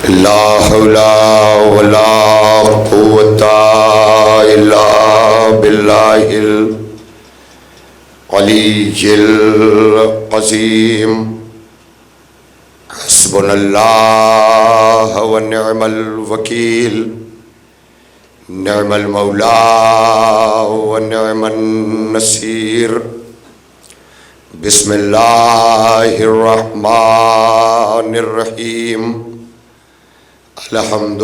لا حول ولا قوة إلا بالله العلي العظيم حسبنا الله ونعم الوكيل نعم المولى ونعم النصير بسم الله الرحمن الرحيم الحمد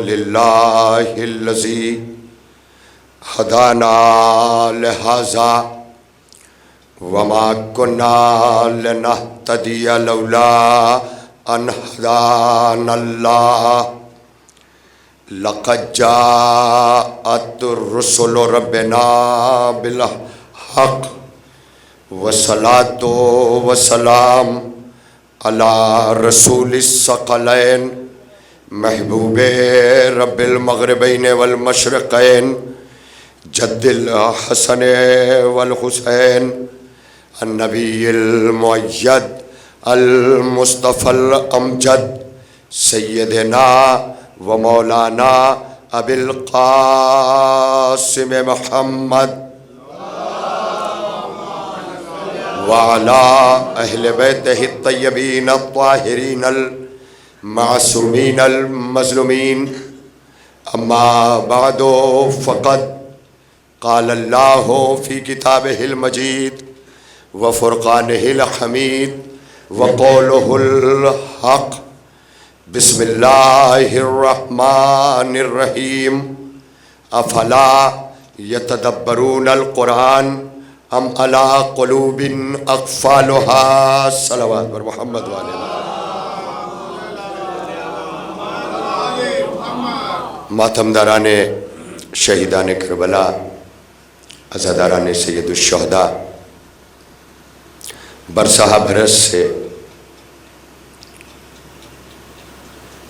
لله الذي هدانا لهذا وما كنا لنهتدي لولا أن هدانا الله لقد جاءت رسل ربنا بالحق والصلاة والسلام على رسول الثقلين محبوب رب المغربين والمشرقين جد الحسن والحسين النبي المؤيد المصطفى الأمجد سيدنا ومولانا أبي القاسم محمد وعلى أهل بيته الطيبين الطاهرين المعصومين المظلومين أما بعد فقد قال الله في كتابه المجيد وفرقانه الحميد وقوله الحق بسم الله الرحمن الرحيم أفلا يتدبرون القرآن ام علی قلوب اقفالها صلوات بر محمد والے ماتمداران شہیدان کربلا عزاداران سید الشہداء برساہ بھرس سے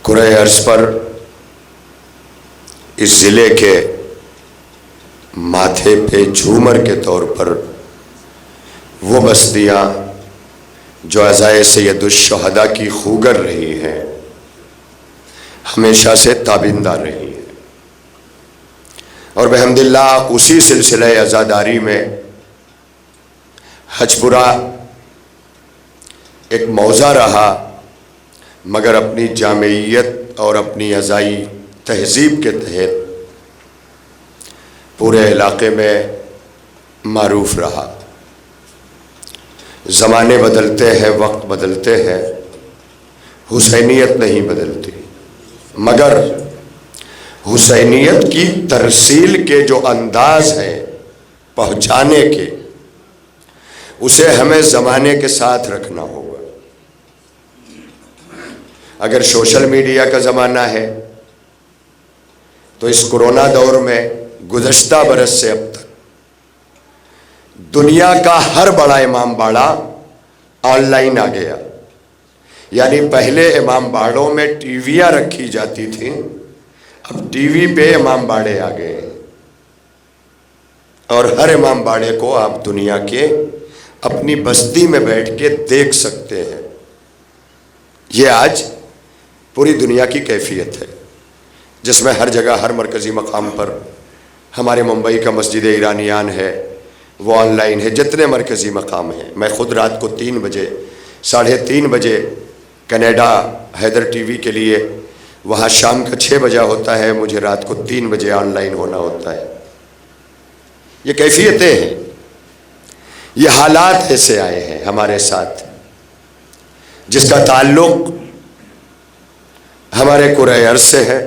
کرۂ ارض پر اس ضلع کے ماتھے پہ جھومر کے طور پر وہ بستیاں جو عزائے سید الشہداء کی خوگر رہی ہیں ہمیشہ سے تابندہ رہی ہیں اور بحمد اللہ اسی سلسلہ عزاداری میں حجپورہ ایک موضع رہا مگر اپنی جامعیت اور اپنی عزائی تہذیب کے تحت پورے علاقے میں معروف رہا۔ زمانے بدلتے ہیں، وقت بدلتے ہیں، حسینیت نہیں بدلتی، مگر حسینیت کی ترسیل کے جو انداز ہیں پہنچانے کے، اسے ہمیں زمانے کے ساتھ رکھنا ہوگا۔ اگر سوشل میڈیا کا زمانہ ہے تو اس کورونا دور میں گزشتہ برس سے اب تک دنیا کا ہر بڑا امام باڑہ آن لائن آ گیا، یعنی پہلے امام باڑوں میں ٹی ویاں رکھی جاتی تھیں، اب ٹی وی پہ امام باڑے آ گئے اور ہر امام باڑے کو آپ دنیا کے اپنی بستی میں بیٹھ کے دیکھ سکتے ہیں۔ یہ آج پوری دنیا کی کیفیت ہے جس میں ہر جگہ ہر مرکزی مقام پر ہمارے ممبئی کا مسجد ایرانیان ہے وہ آن لائن ہے، جتنے مرکزی مقام ہیں۔ میں خود رات کو 3 بجے 3:30 بجے کینیڈا حیدر ٹی وی کے لیے، وہاں شام کا 6 بجے ہوتا ہے، مجھے رات کو 3 بجے آن لائن ہونا ہوتا ہے۔ یہ کیفیتیں ہیں، یہ حالات ایسے آئے ہیں ہمارے ساتھ جس کا تعلق ہمارے کرۂ ارض سے ہے،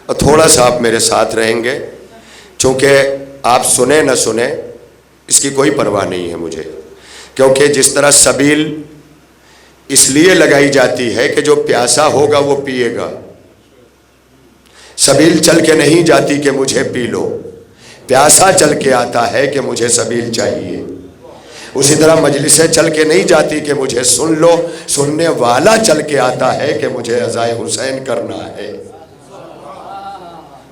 اور تھوڑا سا آپ میرے ساتھ رہیں گے چونکہ آپ سنیں نہ سنیں اس کی کوئی پرواہ نہیں ہے مجھے، کیونکہ جس طرح سبیل اس لیے لگائی جاتی ہے کہ جو پیاسا ہوگا وہ پیے گا، سبیل چل کے نہیں جاتی کہ مجھے پی لو، پیاسا چل کے آتا ہے کہ مجھے سبیل چاہیے۔ اسی طرح مجلسیں چل کے نہیں جاتی کہ مجھے سن لو، سننے والا چل کے آتا ہے کہ مجھے عزائے حسین کرنا ہے۔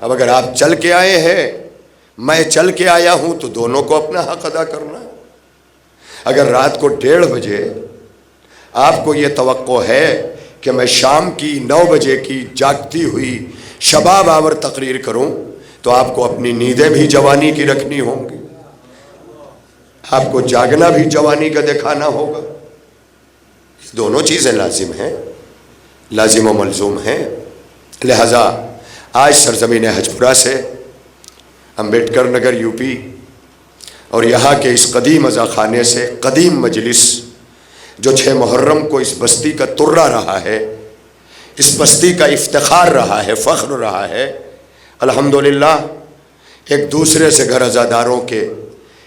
اب اگر آپ چل کے آئے ہیں، میں چل کے آیا ہوں، تو دونوں کو اپنا حق ادا کرنا۔ اگر رات کو 1:30 بجے آپ کو یہ توقع ہے کہ میں شام کی 9 بجے کی جاگتی ہوئی شباب آور تقریر کروں تو آپ کو اپنی نیندیں بھی جوانی کی رکھنی ہوں گی، آپ کو جاگنا بھی جوانی کا دکھانا ہوگا۔ دونوں چیزیں لازم ہیں، لازم و ملزوم ہیں۔ لہذا آج سرزمین حجپورہ سے، امبیڈکر نگر یو پی اور یہاں کے اس قدیم عزا خانے سے قدیم مجلس جو 6 محرم کو اس بستی کا ترہ رہا ہے، اس بستی کا افتخار رہا ہے، فخر رہا ہے، الحمدللہ ایک دوسرے سے گھر عزاداروں کے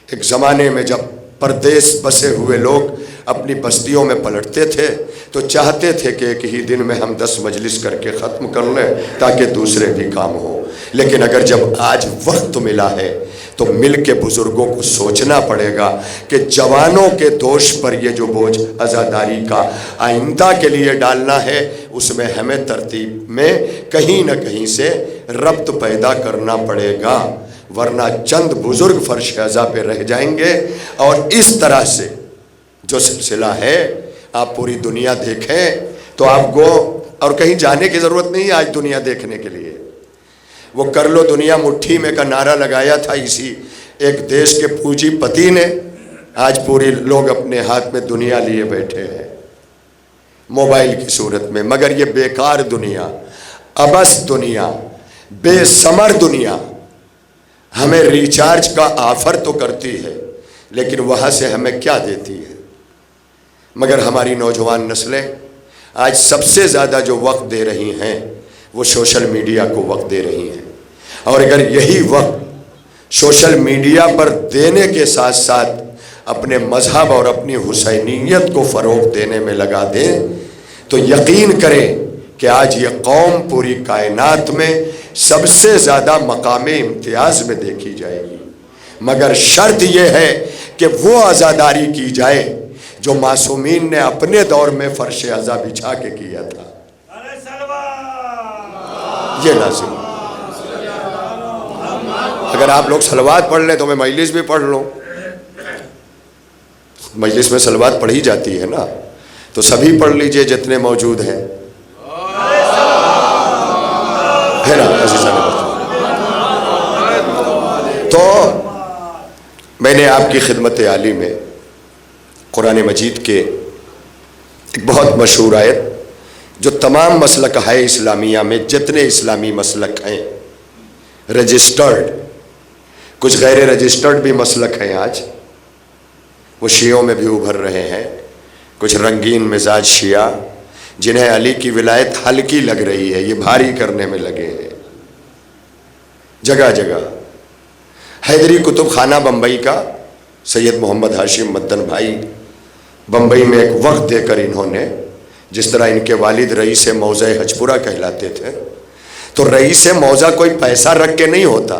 ایک زمانے میں جب پردیس بسے ہوئے لوگ اپنی بستیوں میں پلٹتے تھے تو چاہتے تھے کہ ایک ہی دن میں ہم 10 مجلس کر کے ختم کر لیں تاکہ دوسرے بھی کام ہو۔ لیکن اگر جب آج وقت ملا ہے تو مل کے بزرگوں کو سوچنا پڑے گا کہ جوانوں کے دوش پر یہ جو بوجھ عزاداری کا آئندہ کے لیے ڈالنا ہے، اس میں ہمیں ترتیب میں کہیں نہ کہیں سے ربط پیدا کرنا پڑے گا، ورنہ چند بزرگ فرش عزا پہ رہ جائیں گے۔ اور اس طرح سے جو سلسلہ ہے آپ پوری دنیا دیکھیں تو آپ کو اور کہیں جانے کی ضرورت نہیں ہے آج دنیا دیکھنے کے لیے۔ وہ کر لو دنیا مٹھی میں کا نعرہ لگایا تھا اسی ایک دیش کے پونجی پتی نے، آج پوری لوگ اپنے ہاتھ میں دنیا لیے بیٹھے ہیں موبائل کی صورت میں، مگر یہ بیکار دنیا، ابس دنیا، بے ثمر دنیا ہمیں ریچارج کا آفر تو کرتی ہے لیکن وہاں سے ہمیں کیا دیتی ہے؟ مگر ہماری نوجوان نسلیں آج سب سے زیادہ جو وقت دے رہی ہیں وہ سوشل میڈیا کو وقت دے رہی ہیں، اور اگر یہی وقت سوشل میڈیا پر دینے کے ساتھ ساتھ اپنے مذہب اور اپنی حسینیت کو فروغ دینے میں لگا دیں تو یقین کریں کہ آج یہ قوم پوری کائنات میں سب سے زیادہ مقام امتیاز میں دیکھی جائے گی، مگر شرط یہ ہے کہ وہ عزاداری کی جائے جو معصومین نے اپنے دور میں فرش عزا بچھا کے کیا تھا۔ یہ لازم ہے۔ اگر آپ لوگ صلوات پڑھ لیں تو میں مجلس بھی پڑھ لوں، مجلس میں صلوات پڑھی جاتی ہے نا، تو سبھی پڑھ لیجئے جتنے موجود ہیں، ہے نا عزیزان۔ تو میں نے آپ کی خدمت عالی میں قرآن مجید کے ایک بہت مشہور آیت جو تمام مسلک ہے اسلامیہ میں، جتنے اسلامی مسلک ہیں رجسٹرڈ، کچھ غیر رجسٹرڈ بھی مسلک ہیں آج، وہ شیعوں میں بھی ابھر رہے ہیں، کچھ رنگین مزاج شیعہ جنہیں علی کی ولایت ہلکی لگ رہی ہے، یہ بھاری کرنے میں لگے ہیں جگہ جگہ۔ حیدری کتب خانہ بمبئی کا سید محمد ہاشم مدن بھائی بمبئی میں ایک وقت دے کر انہوں نے، جس طرح ان کے والد رئیس موضع حجپورہ کہلاتے تھے، تو رئیس موضع کوئی پیسہ رکھ کے نہیں ہوتا،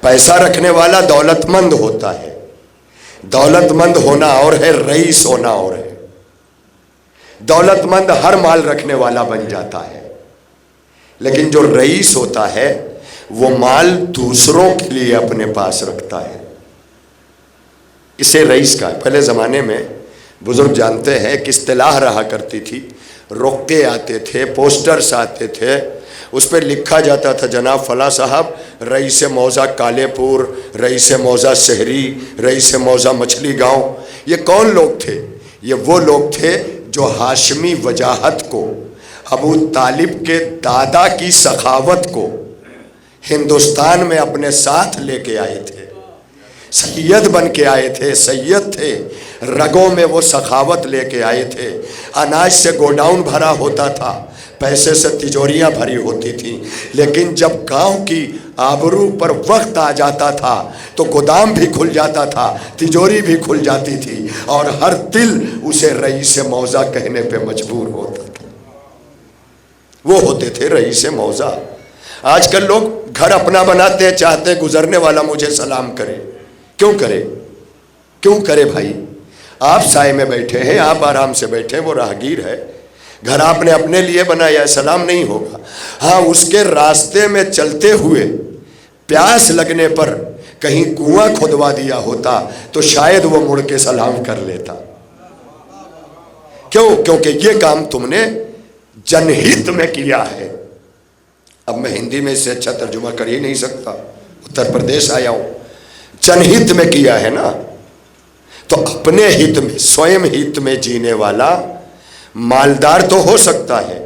پیسہ رکھنے والا دولت مند ہوتا ہے، دولت مند ہونا اور ہے، رئیس ہونا اور ہے۔ دولت مند ہر مال رکھنے والا بن جاتا ہے، لیکن جو رئیس ہوتا ہے وہ مال دوسروں کے لیے اپنے پاس رکھتا ہے، اسے رئیس کا ہے۔ پہلے زمانے میں بزرگ جانتے ہیں کہ اصطلاح رہا کرتی تھی، رقعے آتے تھے، پوسٹرز آتے تھے، اس پہ لکھا جاتا تھا جناب فلاں صاحب رئیس موضع کالے پور، رئیس موضع شہری، رئیس موضع مچھلی گاؤں۔ یہ کون لوگ تھے؟ یہ وہ لوگ تھے جو ہاشمی وجاہت کو، ابو طالب کے دادا کی سخاوت کو ہندوستان میں اپنے ساتھ لے کے آئے تھے، سید بن کے آئے تھے، سید تھے، رگوں میں وہ سخاوت لے کے آئے تھے۔ اناج سے گوڈاؤن بھرا ہوتا تھا، پیسے سے تجوریاں بھری ہوتی تھیں، لیکن جب گاؤں کی آبرو پر وقت آ جاتا تھا تو گودام بھی کھل جاتا تھا، تجوری بھی کھل جاتی تھی، اور ہر دل اسے رئیس موضع کہنے پہ مجبور ہوتا تھا۔ وہ ہوتے تھے رئیس موضع۔ آج کل لوگ گھر اپنا بناتے ہیں، چاہتے ہیں گزرنے والا مجھے سلام کرے۔ کیوں کرے؟ کیوں کرے بھائی؟ آپ سائے میں بیٹھے ہیں، آپ آرام سے بیٹھے ہیں، وہ راہگیر ہے، گھر آپ نے اپنے لیے بنایا ہے، سلام نہیں ہوگا۔ ہاں اس کے راستے میں چلتے ہوئے پیاس لگنے پر کہیں کنواں کھودوا دیا ہوتا تو شاید وہ مڑ کے سلام کر لیتا، کیوں؟ کیونکہ یہ کام تم نے جنہت میں کیا ہے. اب میں ہندی میں اس سے اچھا ترجمہ کر ہی نہیں سکتا، اتر پردیش آیا ہوں. جنہت میں کیا ہے نا، تو اپنے ہت میں، سوئم ہت میں جینے والا مالدار تو ہو سکتا ہے،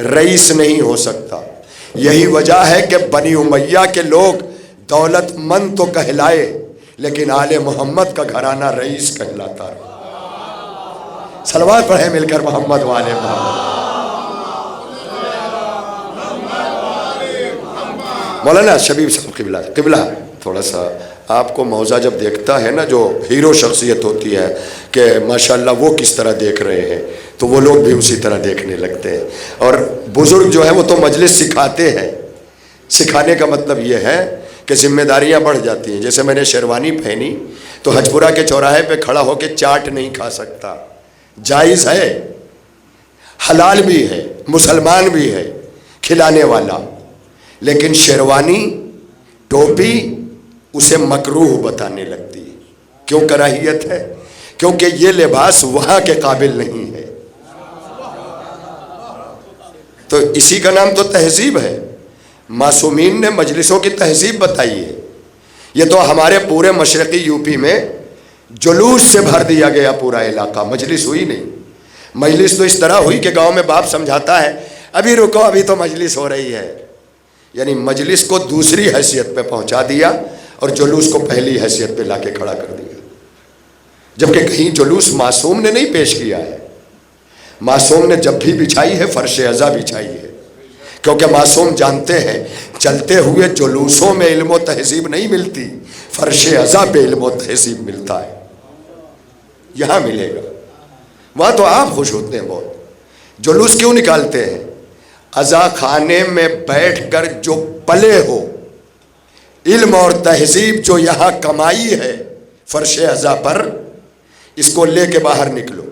رئیس نہیں ہو سکتا. یہی وجہ ہے کہ بنی امیہ کے لوگ دولت مند تو کہلائے، لیکن آل محمد کا گھرانہ رئیس کہلاتا ہے. صلوات پڑھیں مل کر محمد والے محمد. مولانا شبیب صاحب قبلہ تھوڑا سا آپ کو موضوع جب دیکھتا ہے نا، جو ہیرو شخصیت ہوتی ہے کہ ماشاءاللہ وہ کس طرح دیکھ رہے ہیں، تو وہ لوگ بھی اسی طرح دیکھنے لگتے ہیں. اور بزرگ جو ہے وہ تو مجلس سکھاتے ہیں. سکھانے کا مطلب یہ ہے کہ ذمہ داریاں بڑھ جاتی ہیں. جیسے میں نے شیروانی پہنی تو حجپورہ کے چوراہے پہ کھڑا ہو کے چاٹ نہیں کھا سکتا. جائز ہے، حلال بھی ہے، مسلمان بھی ہے کھلانے والا، لیکن شیروانی ٹوپی اسے مکروہ بتانے لگتی ہے. کیوں کراہیت ہے؟ کیونکہ یہ لباس وہاں کے قابل نہیں ہے. تو اسی کا نام تو تہذیب ہے. معصومین نے مجلسوں کی تہذیب بتائی ہے. یہ تو ہمارے پورے مشرقی یو پی میں جلوس سے بھر دیا گیا پورا علاقہ. مجلس ہوئی نہیں. مجلس تو اس طرح ہوئی کہ گاؤں میں باپ سمجھاتا ہے ابھی رکو ابھی تو مجلس ہو رہی ہے، یعنی مجلس کو دوسری حیثیت پہ پہنچا دیا اور جلوس کو پہلی حیثیت پہ لا کے کھڑا کر دیا. جبکہ کہیں جلوس معصوم نے نہیں پیش کیا ہے. معصوم نے جب بھی بچھائی ہے فرش عزا بچھائی ہے، کیونکہ معصوم جانتے ہیں چلتے ہوئے جلوسوں میں علم و تہذیب نہیں ملتی، فرش عزا پہ علم و تہذیب ملتا ہے. یہاں ملے گا. وہاں تو آپ خوش ہوتے ہیں بہت. جلوس کیوں نکالتے ہیں؟ عزا خانے میں بیٹھ کر جو پلے ہو، علم اور تہذیب جو یہاں کمائی ہے فرش عزا پر، اس کو لے کے باہر نکلو.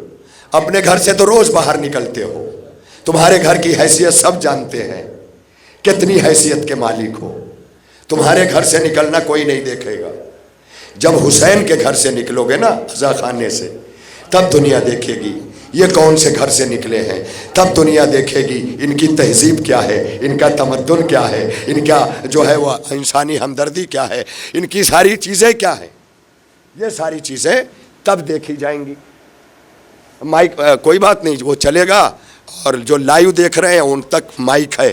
اپنے گھر سے تو روز باہر نکلتے ہو، تمہارے گھر کی حیثیت سب جانتے ہیں، کتنی حیثیت کے مالک ہو. تمہارے گھر سے نکلنا کوئی نہیں دیکھے گا. جب حسین کے گھر سے نکلو گے نا عزا خانے سے، تب دنیا دیکھے گی یہ کون سے گھر سے نکلے ہیں. تب دنیا دیکھے گی ان کی تہذیب کیا ہے، ان کا تمدن کیا ہے، ان کا جو ہے وہ انسانی ہمدردی کیا ہے، ان کی ساری چیزیں کیا ہیں. یہ ساری چیزیں تب دیکھی جائیں گی. مائک کوئی بات نہیں، وہ چلے گا. اور جو لائیو دیکھ رہے ہیں ان تک مائک ہے.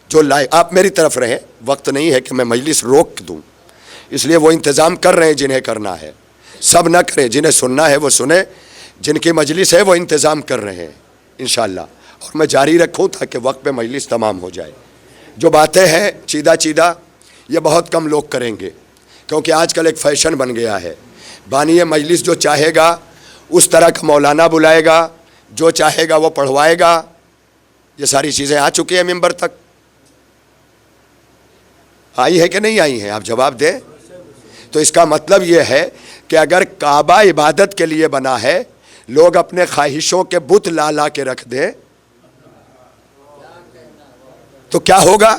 جو لائیو آپ میری طرف رہیں، وقت نہیں ہے کہ میں مجلس روک دوں، اس لیے وہ انتظام کر رہے ہیں جنہیں کرنا ہے. سب نہ کریں، جنہیں سننا ہے وہ سنیں. جن کی مجلس ہے وہ انتظام کر رہے ہیں انشاءاللہ. اور میں جاری رکھوں تاکہ وقت پہ مجلس تمام ہو جائے. جو باتیں ہیں چیدہ چیدہ یہ بہت کم لوگ کریں گے، کیونکہ آج کل ایک فیشن بن گیا ہے. بانی مجلس جو چاہے گا اس طرح کا مولانا بلائے گا، جو چاہے گا وہ پڑھوائے گا. یہ ساری چیزیں آ چکی ہیں ممبر تک. آئی ہے کہ نہیں آئی ہیں؟ آپ جواب دیں. تو اس کا مطلب یہ ہے کہ اگر کعبہ عبادت کے لیے بنا ہے، لوگ اپنے خواہشوں کے بت لا لا کے رکھ دیں تو کیا ہوگا؟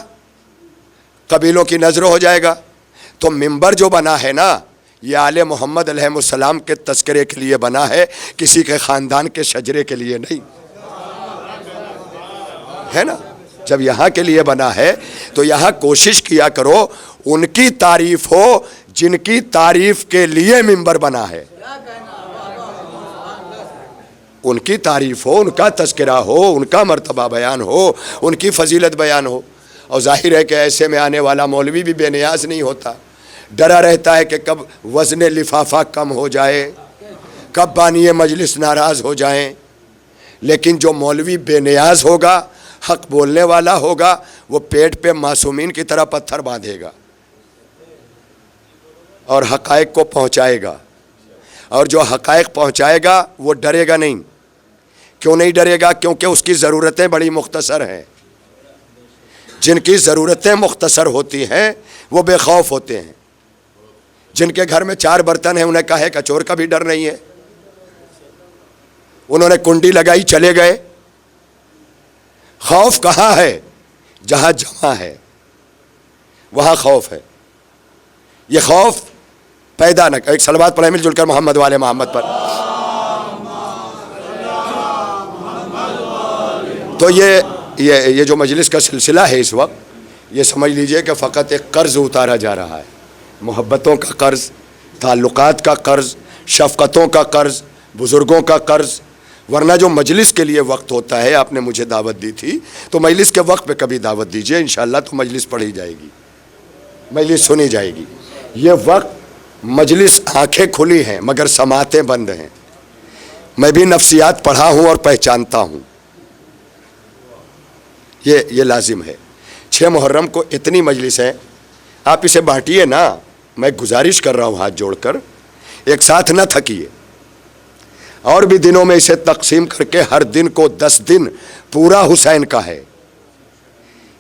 قبیلوں کی نظر ہو جائے گا. تو ممبر جو بنا ہے نا، یہ آل محمد علیہ السلام کے تذکرے کے لیے بنا ہے، کسی کے خاندان کے شجرے کے لیے نہیں ہے نا. جب یہاں کے لیے بنا ہے تو یہاں کوشش کیا کرو ان کی تعریف ہو جن کی تعریف کے لیے ممبر بنا ہے. ان کی تعریف ہو، ان کا تذکرہ ہو، ان کا مرتبہ بیان ہو، ان کی فضیلت بیان ہو. اور ظاہر ہے کہ ایسے میں آنے والا مولوی بھی بے نیاز نہیں ہوتا. ڈرا رہتا ہے کہ کب وزن لفافہ کم ہو جائے، کب بانی مجلس ناراض ہو جائیں. لیکن جو مولوی بے نیاز ہوگا، حق بولنے والا ہوگا، وہ پیٹ پہ معصومین کی طرح پتھر باندھے گا اور حقائق کو پہنچائے گا. اور جو حقائق پہنچائے گا وہ ڈرے گا نہیں. کیوں نہیں ڈرے گا؟ کیونکہ اس کی ضرورتیں بڑی مختصر ہیں. جن کی ضرورتیں مختصر ہوتی ہیں وہ بے خوف ہوتے ہیں. جن کے گھر میں 4 برتن ہیں انہیں کہے کہ چور کا بھی ڈر نہیں ہے. انہوں نے کنڈی لگائی چلے گئے. خوف کہاں ہے؟ جہاں جمع ہے وہاں خوف ہے. یہ خوف پیدا نہ. ایک صلوات پڑھیں مل جل کر محمد والے محمد پر. تو یہ جو مجلس کا سلسلہ ہے اس وقت، یہ سمجھ لیجئے کہ فقط ایک قرض اتارا جا رہا ہے، محبتوں کا قرض، تعلقات کا قرض، شفقتوں کا قرض، بزرگوں کا قرض. ورنہ جو مجلس کے لیے وقت ہوتا ہے، آپ نے مجھے دعوت دی تھی تو مجلس کے وقت پہ کبھی دعوت دیجئے، انشاءاللہ تو مجلس پڑھی جائے گی، مجلس سنی جائے گی. یہ وقت مجلس آنکھیں کھلی ہیں مگر سماعتیں بند ہیں. میں بھی نفسیات پڑھا ہوں اور پہچانتا ہوں، یہ لازم ہے. 6 محرم کو اتنی مجلس ہے، آپ اسے بانٹیے نا. میں گزارش کر رہا ہوں ہاتھ جوڑ کر، ایک ساتھ نہ تھکیے، اور بھی دنوں میں اسے تقسیم کر کے ہر دن کو 10 دن پورا حسین کا ہے.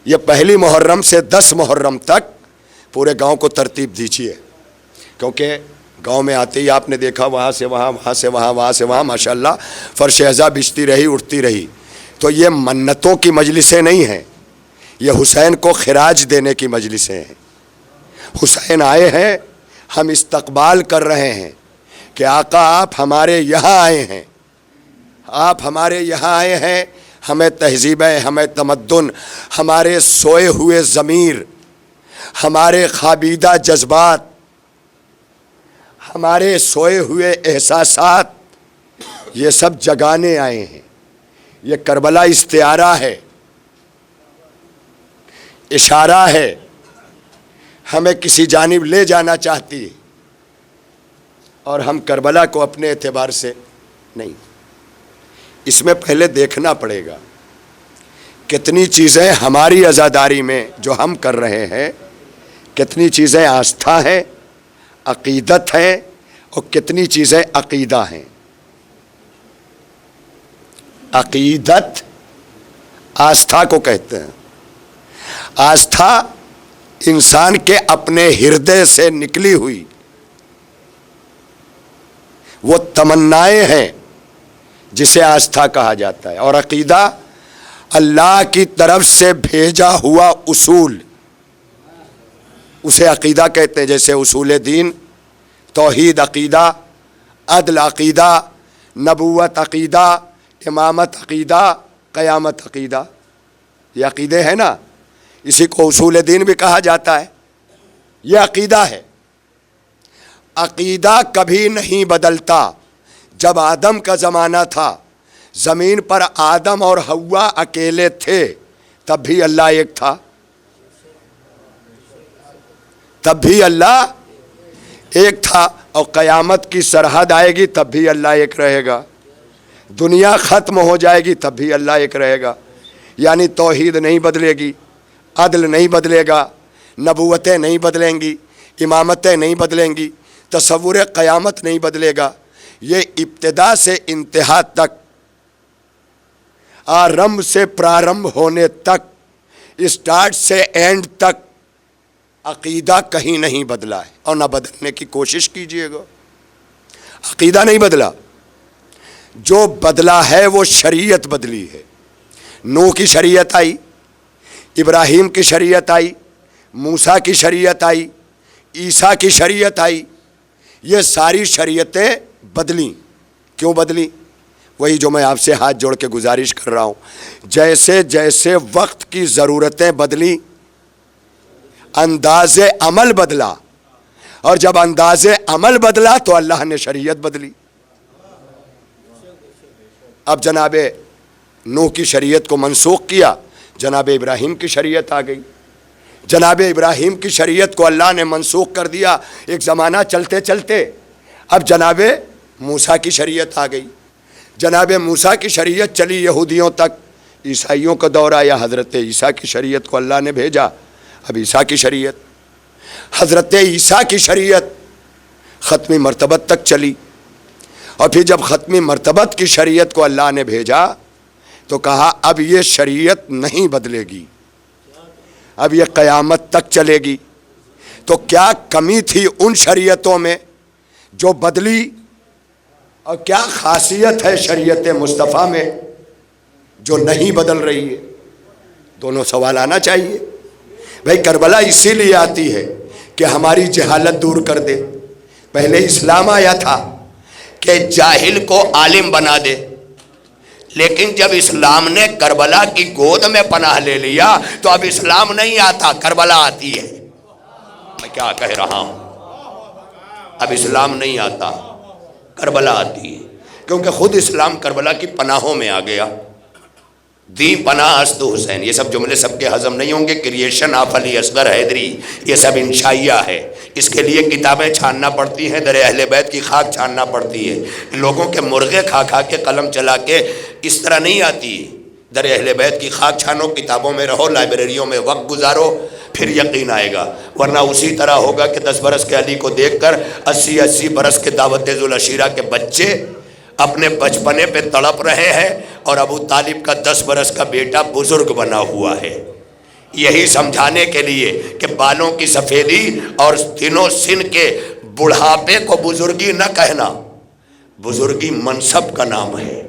یہ پہلی محرم سے 10 محرم تک پورے گاؤں کو ترتیب دیجیے، کیونکہ گاؤں میں آتے ہی آپ نے دیکھا وہاں سے وہاں، وہاں سے وہاں، وہاں سے وہاں، ماشاءاللہ فرش ازا بچتی رہی، اٹھتی رہی. تو یہ منتوں کی مجلسیں نہیں ہیں، یہ حسین کو خراج دینے کی مجلسیں ہیں. حسین آئے ہیں، ہم استقبال کر رہے ہیں کہ آقا آپ ہمارے یہاں آئے ہیں، آپ ہمارے یہاں آئے ہیں. ہمیں تہذیبیں، ہمیں تمدن، ہمارے سوئے ہوئے ضمیر، ہمارے خوابیدہ جذبات، ہمارے سوئے ہوئے احساسات، یہ سب جگانے آئے ہیں. یہ کربلا استعارہ ہے، اشارہ ہے، ہمیں کسی جانب لے جانا چاہتی ہے، اور ہم کربلا کو اپنے اعتبار سے نہیں. اس میں پہلے دیکھنا پڑے گا کتنی چیزیں ہماری عزاداری میں جو ہم کر رہے ہیں، کتنی چیزیں آستھا ہیں، عقیدت ہیں، اور کتنی چیزیں عقیدہ ہیں. عقیدت آستھا کو کہتے ہیں. آستھا انسان کے اپنے ہردے سے نکلی ہوئی وہ تمنائیں ہیں جسے آستھا کہا جاتا ہے. اور عقیدہ اللہ کی طرف سے بھیجا ہوا اصول، اسے عقیدہ کہتے ہیں. جیسے اصول دین، توحید عقیدہ، عدل عقیدہ، نبوت عقیدہ، امامت عقیدہ، قیامت عقیدہ، یہ عقیدے ہیں نا. اسی کو اصول دین بھی کہا جاتا ہے. یہ عقیدہ ہے. عقیدہ کبھی نہیں بدلتا. جب آدم کا زمانہ تھا، زمین پر آدم اور حوا اکیلے تھے، تب بھی اللہ ایک تھا، تب بھی اللہ ایک تھا. اور قیامت کی سرحد آئے گی تب بھی اللہ ایک رہے گا. دنیا ختم ہو جائے گی تب بھی اللہ ایک رہے گا. یعنی توحید نہیں بدلے گی، عدل نہیں بدلے گا، نبوتیں نہیں بدلیں گی، امامتیں نہیں بدلیں گی، تصور قیامت نہیں بدلے گا. یہ ابتدا سے انتہا تک، آرمبھ سے پرارمبھ ہونے تک، اسٹارٹ سے اینڈ تک عقیدہ کہیں نہیں بدلا ہے، اور نہ بدلنے کی کوشش کیجیے گا. عقیدہ نہیں بدلا. جو بدلا ہے وہ شریعت بدلی ہے. نوح کی شریعت آئی، ابراہیم کی شریعت آئی، موسیٰ کی شریعت آئی، عیسیٰ کی شریعت آئی. یہ ساری شریعتیں بدلیں. کیوں بدلیں؟ وہی جو میں آپ سے ہاتھ جوڑ کے گزارش کر رہا ہوں. جیسے جیسے وقت کی ضرورتیں بدلیں، انداز عمل بدلا، اور جب انداز عمل بدلا تو اللہ نے شریعت بدلی. اب جناب نوح کی شریعت کو منسوخ کیا، جناب ابراہیم کی شریعت آ گئی. جناب ابراہیم کی شریعت کو اللہ نے منسوخ کر دیا. ایک زمانہ چلتے چلتے اب جناب موسیٰ کی شریعت آ گئی. جناب موسیٰ کی شریعت چلی یہودیوں تک، عیسائیوں کا دور آیا، حضرت عیسیٰ کی شریعت کو اللہ نے بھیجا. اب عیسیٰ کی شریعت، حضرت عیسیٰ کی شریعت ختمی مرتبت تک چلی. اور پھر جب ختمی مرتبت کی شریعت کو اللہ نے بھیجا تو کہا اب یہ شریعت نہیں بدلے گی، اب یہ قیامت تک چلے گی. تو کیا کمی تھی ان شریعتوں میں جو بدلی، اور کیا خاصیت ہے شریعت مصطفیٰ میں جو نہیں بدل رہی ہے؟ دونوں سوال آنا چاہیے. بھائی کربلا اسی لیے آتی ہے کہ ہماری جہالت دور کر دے. پہلے اسلام آیا تھا کہ جاہل کو عالم بنا دے، لیکن جب اسلام نے کربلا کی گود میں پناہ لے لیا تو اب اسلام نہیں آتا، کربلا آتی ہے۔ میں کیا کہہ رہا ہوں؟ اب اسلام نہیں آتا، کربلا آتی ہے، کیونکہ خود اسلام کربلا کی پناہوں میں آ گیا۔ دی پناہ است حسین، یہ سب جملے سب کے ہضم نہیں ہوں گے، کریشن آف علی اصغر حیدری، یہ سب انشائیہ ہے، اس کے لیے کتابیں چھاننا پڑتی ہیں، در اہل بیت کی خاک چھاننا پڑتی ہے، لوگوں کے مرغے کھا کھا کے قلم چلا کے اس طرح نہیں آتی۔ در اہل بیت کی خاک چھانو، کتابوں میں رہو، لائبریریوں میں وقت گزارو، پھر یقین آئے گا، ورنہ اسی طرح ہوگا کہ 10 برس کے علی کو دیکھ کر 80 برس کے دعوت ذوالعشیرہ کے بچے اپنے بچپنے پہ تڑپ رہے ہیں، اور ابو طالب کا 10 برس کا بیٹا بزرگ بنا ہوا ہے، یہی سمجھانے کے لیے کہ بالوں کی سفیدی اور دنوں سن کے بڑھاپے کو بزرگی نہ کہنا، بزرگی منصب کا نام ہے۔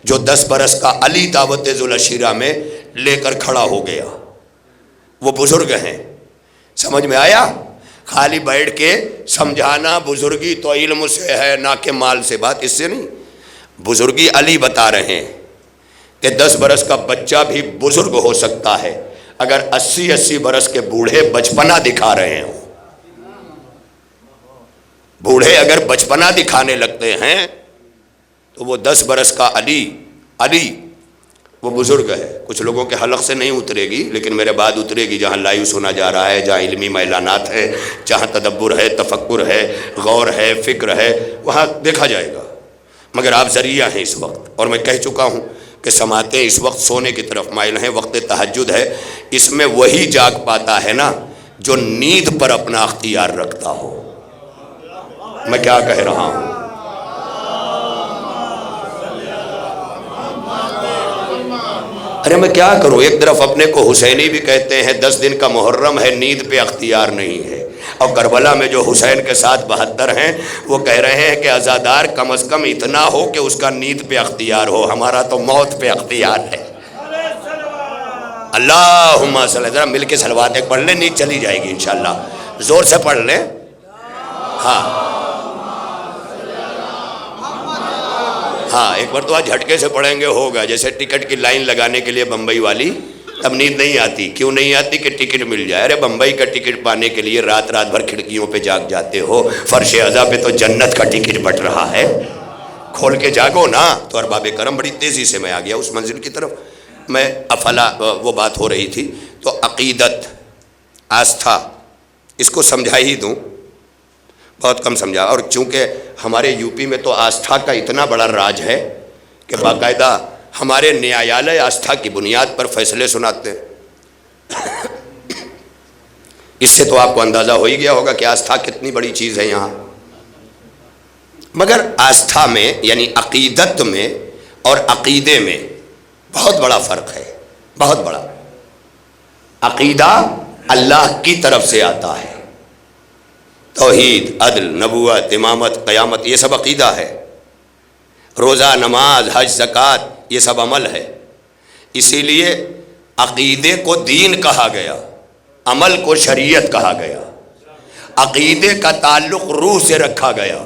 جو 10 برس کا علی دعوت ذوالعشیرہ میں لے کر کھڑا ہو گیا، وہ بزرگ ہیں۔ سمجھ میں آیا؟ خالی بیٹھ کے سمجھانا بزرگی تو علم سے ہے نہ کہ مال سے، بات اس سے نہیں۔ بزرگی علی بتا رہے ہیں کہ 10 برس کا بچہ بھی بزرگ ہو سکتا ہے اگر 80 برس کے بوڑھے بچپنا دکھا رہے ہوں۔ بوڑھے اگر بچپنا دکھانے لگتے ہیں تو وہ 10 برس کا علی وہ بزرگ ہے۔ کچھ لوگوں کے حلق سے نہیں اترے گی، لیکن میرے بعد اترے گی، جہاں لائیو سنا جا رہا ہے، جہاں علمی میلانات ہے، جہاں تدبر ہے، تفکر ہے، غور ہے، فکر ہے، وہاں دیکھا جائے گا۔ مگر آپ ذریعہ ہیں اس وقت، اور میں کہہ چکا ہوں کہ سماعتیں اس وقت سونے کی طرف مائل ہیں، وقت تہجد ہے، اس میں وہی جاگ پاتا ہے نا جو نیند پر اپنا اختیار رکھتا ہو۔ میں کیا کہہ رہا ہوں؟ ارے میں کیا کروں، ایک طرف اپنے کو حسینی بھی کہتے ہیں، 10 دن کا محرم ہے، نیند پہ اختیار نہیں ہے، اور کربلا میں جو حسین کے ساتھ 72 ہیں وہ کہہ رہے ہیں کہ عزادار کم از کم اتنا ہو کہ اس کا نیند پہ اختیار ہو، ہمارا تو موت پہ اختیار ہے۔ اللہم صلی، ذرا مل کے صلوات ایک پڑھ لیں، نیند چلی جائے گی انشاءاللہ، زور سے پڑھ لیں۔ ہاں ایک بار تو آج جھٹکے سے پڑھیں گے ہوگا، جیسے ٹکٹ کی لائن لگانے کے لیے بمبئی والی، تب نیند نہیں آتی، کیوں نہیں آتی؟ کہ ٹکٹ مل جائے۔ ارے بمبئی کا ٹکٹ پانے کے لیے رات بھر کھڑکیوں پہ جاگ جاتے ہو، فرش عزا پہ تو جنت کا ٹکٹ بٹ رہا ہے، کھول کے جاگو نا۔ تو ارباب کرم، بڑی تیزی سے میں آ گیا اس منزل کی طرف، میں افلا وہ بات ہو رہی تھی، تو عقیدت، آستھا، اس کو سمجھا ہی دوں، بہت کم سمجھا، اور چونکہ ہمارے یو پی میں تو آستھا کا اتنا بڑا راج ہے کہ باقاعدہ ہمارے نیایالے آستھا کی بنیاد پر فیصلے سناتے ہیں۔ اس سے تو آپ کو اندازہ ہو ہی گیا ہوگا کہ آستھا کتنی بڑی چیز ہے یہاں۔ مگر آستھا میں یعنی عقیدت میں اور عقیدے میں بہت بڑا فرق ہے، بہت بڑا۔ عقیدہ اللہ کی طرف سے آتا ہے، توحید، عدل، نبوت، امامت، قیامت، یہ سب عقیدہ ہے۔ روزہ، نماز، حج، زکوٰۃ، یہ سب عمل ہے۔ اسی لیے عقیدے کو دین کہا گیا، عمل کو شریعت کہا گیا۔ عقیدے کا تعلق روح سے رکھا گیا،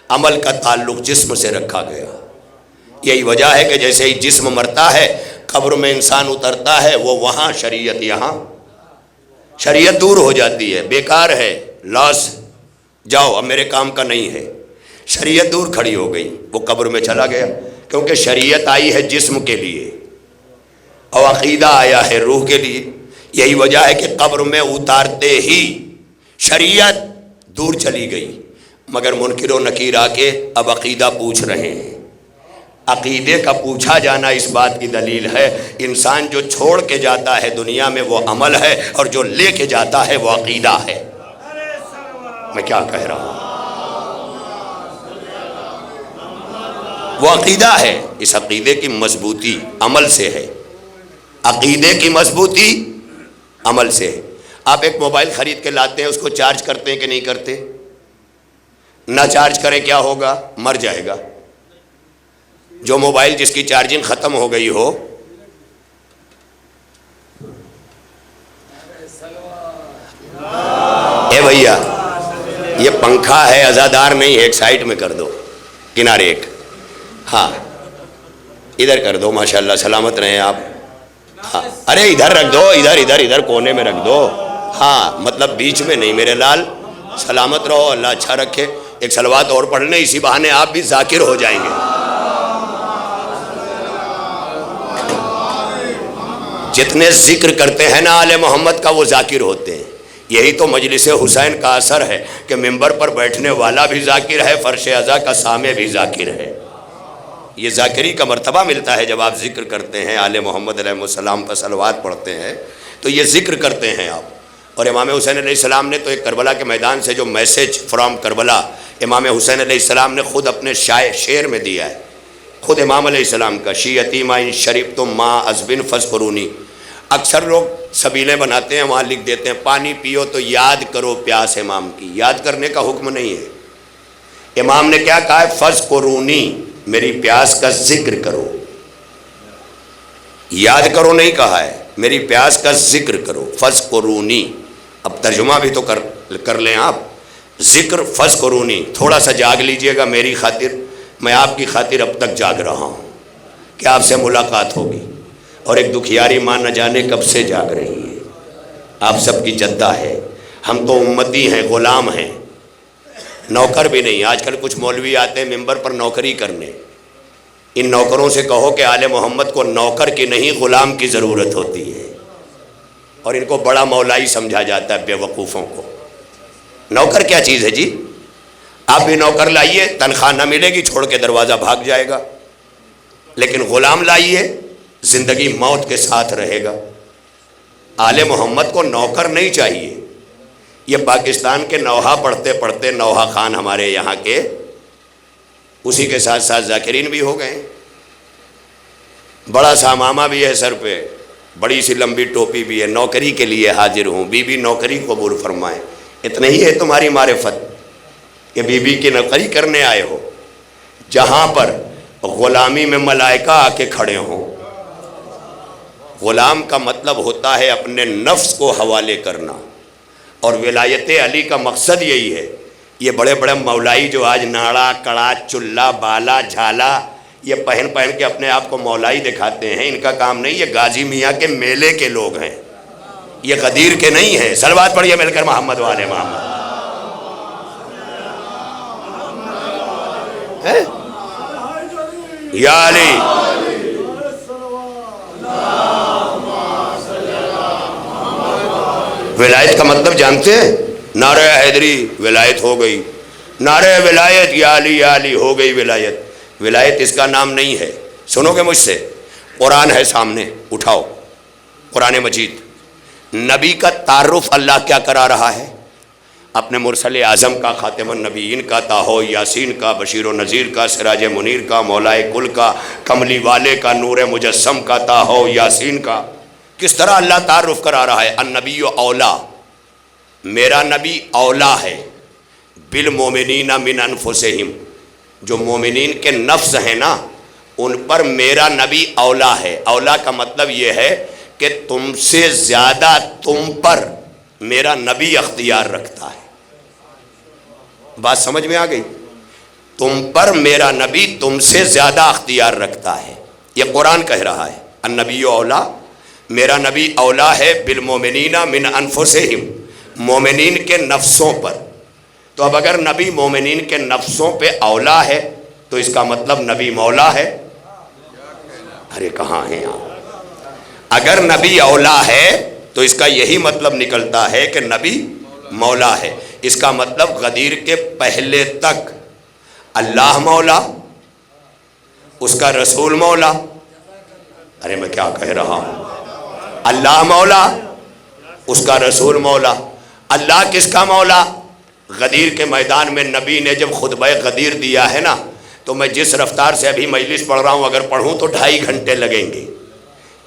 عمل کا تعلق جسم سے رکھا گیا۔ یہی وجہ ہے کہ جیسے ہی جسم مرتا ہے، قبر میں انسان اترتا ہے، وہ وہاں، شریعت یہاں۔ شریعت دور ہو جاتی ہے، بیکار ہے، لاس، جاؤ اب میرے کام کا نہیں ہے۔ شریعت دور کھڑی ہو گئی، وہ قبر میں چلا گیا، کیونکہ شریعت آئی ہے جسم کے لیے اور عقیدہ آیا ہے روح کے لیے۔ یہی وجہ ہے کہ قبر میں اتارتے ہی شریعت دور چلی گئی، مگر منکر و نکیر آ کے اب عقیدہ پوچھ رہے ہیں۔ عقیدے کا پوچھا جانا اس بات کی دلیل ہے، انسان جو چھوڑ کے جاتا ہے دنیا میں وہ عمل ہے، اور جو لے کے جاتا ہے وہ عقیدہ ہے۔ میں کیا کہہ رہا ہوں؟ وہ عقیدہ ہے۔ اس عقیدے کی مضبوطی عمل سے ہے، عقیدے کی مضبوطی عمل سے ہے۔ آپ ایک موبائل خرید کے لاتے ہیں، اس کو چارج کرتے ہیں کہ نہیں کرتے؟ نہ چارج کریں کیا ہوگا؟ مر جائے گا۔ جو موبائل جس کی چارجنگ ختم ہو گئی ہو، اے بھیا یہ پنکھا ہے، عزادار نہیں ہے، ایک سائڈ میں کر دو، کنارے ایک، ہاں ادھر کر دو ماشاءاللہ، سلامت رہیں آپ. ہاں ارے ادھر رکھ دو، ادھر کونے میں رکھ دو. ہاں مطلب بیچ میں نہیں میرے لال. سلامت رہو، اللہ اچھا رکھے. ایک صلوات اور پڑھ لیں، اسی بہانے آپ بھی ذاکر ہو جائیں گے. جتنے ذکر کرتے ہیں نا آل محمد کا وہ ذاکر ہوتے ہیں. یہی تو مجلس حسین کا اثر ہے کہ منبر پر بیٹھنے والا بھی ذاکر ہے، فرش عزا کا سامع بھی ذاکر ہے. یہ ذاکری کا مرتبہ ملتا ہے جب آپ ذکر کرتے ہیں، آل محمد علیہ السلام پر صلوات پڑھتے ہیں تو یہ ذکر کرتے ہیں آپ. اور امام حسین علیہ السلام نے تو ایک کربلا کے میدان سے جو میسیج فرام کربلا امام حسین علیہ السلام نے خود اپنے شعر میں دیا ہے. خود امام علیہ السلام کا شیعتی ما ان شریف تم ما ازبن فذکرونی. اکثر لوگ سبیلیں بناتے ہیں، وہاں لکھ دیتے ہیں پانی پیو تو یاد کرو پیاس امام کی. یاد کرنے کا حکم نہیں ہے. امام نے کیا کہا ہے؟ فذکرونی، میری پیاس کا ذکر کرو. یاد کرو نہیں کہا ہے، میری پیاس کا ذکر کرو. فذکرونی. اب ترجمہ بھی تو کر لیں آپ. ذکر فذکرونی، تھوڑا سا جاگ لیجئے گا میری خاطر. میں آپ کی خاطر اب تک جاگ رہا ہوں کہ آپ سے ملاقات ہوگی. اور ایک دکھیاری ماں نہ جانے کب سے جاگ رہی ہے. آپ سب کی جدہ ہے. ہم تو امتی ہیں، غلام ہیں، نوکر بھی نہیں. آج کل کچھ مولوی آتے ہیں ممبر پر نوکری کرنے. ان نوکروں سے کہو کہ آل محمد کو نوکر کی نہیں غلام کی ضرورت ہوتی ہے. اور ان کو بڑا مولائی سمجھا جاتا ہے، بے وقوفوں کو. نوکر کیا چیز ہے جی؟ آپ بھی نوکر لائیے، تنخواہ نہ ملے گی، چھوڑ کے دروازہ بھاگ جائے گا. لیکن غلام لائیے، زندگی موت کے ساتھ رہے گا. آل محمد کو نوکر نہیں چاہیے. یہ پاکستان کے نوحہ پڑھتے پڑھتے نوحہ خان ہمارے یہاں کے، اسی کے ساتھ ساتھ ذاکرین بھی ہو گئے. بڑا سا امامہ بھی ہے سر پہ، بڑی سی لمبی ٹوپی بھی ہے. نوکری کے لیے حاضر ہوں، بی بی نوکری قبول فرمائیں. اتنے ہی ہے تمہاری معرفت کہ بی بی کی نوکری کرنے آئے ہو، جہاں پر غلامی میں ملائکہ آ کے کھڑے ہوں. غلام کا مطلب ہوتا ہے اپنے نفس کو حوالے کرنا. اور ولایت علی کا مقصد یہی ہے. یہ بڑے بڑے مولائی جو آج ناڑا کڑا چلا بالا جھالا یہ پہن کے اپنے آپ کو مولائی دکھاتے ہیں، ان کا کام نہیں. یہ غازی میاں کے میلے کے لوگ ہیں، یہ غدیر کے نہیں ہیں. صلوات پڑھیے مل کر محمد والے محمد. یا علی. ولایت کا مطلب جانتے ہیں؟ نعرہ حیدری ولایت ہو گئی، نعرہ ولایت یا علی ہو گئی ولایت. ولایت اس کا نام نہیں ہے. سنو گے مجھ سے؟ قرآن ہے سامنے، اٹھاؤ قرآن مجید. نبی کا تعارف اللہ کیا کرا رہا ہے؟ اپنے مرسل اعظم کا، خاتم النبیین کا، طٰہٰ یاسین کا، بشیر و نذیر کا، سراج منیر کا، مولائے کل کا، کملی والے کا، نور مجسم کا، طٰہٰ یاسین کا. کس طرح اللہ تعارف کرا رہا ہے؟ النبی اولا، میرا نبی اولا ہے. بالمومنین من انفسہم، جو مومنین کے نفس ہیں نا ان پر میرا نبی اولا ہے. اولا کا مطلب یہ ہے کہ تم سے زیادہ تم پر میرا نبی اختیار رکھتا ہے. بات سمجھ میں آ گئی؟ تم پر میرا نبی تم سے زیادہ اختیار رکھتا ہے. یہ قرآن کہہ رہا ہے. النبی اولا، میرا نبی اولا ہے. بالمومنین من انفسہم، مومنین کے نفسوں پر. تو اب اگر نبی مومنین کے نفسوں پہ اولا ہے تو اس کا مطلب نبی مولا ہے. ارے کہاں ہیں آپ؟ اگر نبی اولا ہے تو اس کا یہی مطلب نکلتا ہے کہ نبی مولا ہے. اس کا مطلب غدیر کے پہلے تک اللہ مولا، اس کا رسول مولا. ارے میں کیا کہہ رہا ہوں؟ اللہ مولا، اس کا رسول مولا. اللہ کس کا مولا؟ غدیر کے میدان میں نبی نے جب خطبہ غدیر دیا ہے نا، تو میں جس رفتار سے ابھی مجلس پڑھ رہا ہوں اگر پڑھوں تو 2.5 گھنٹے لگیں گے.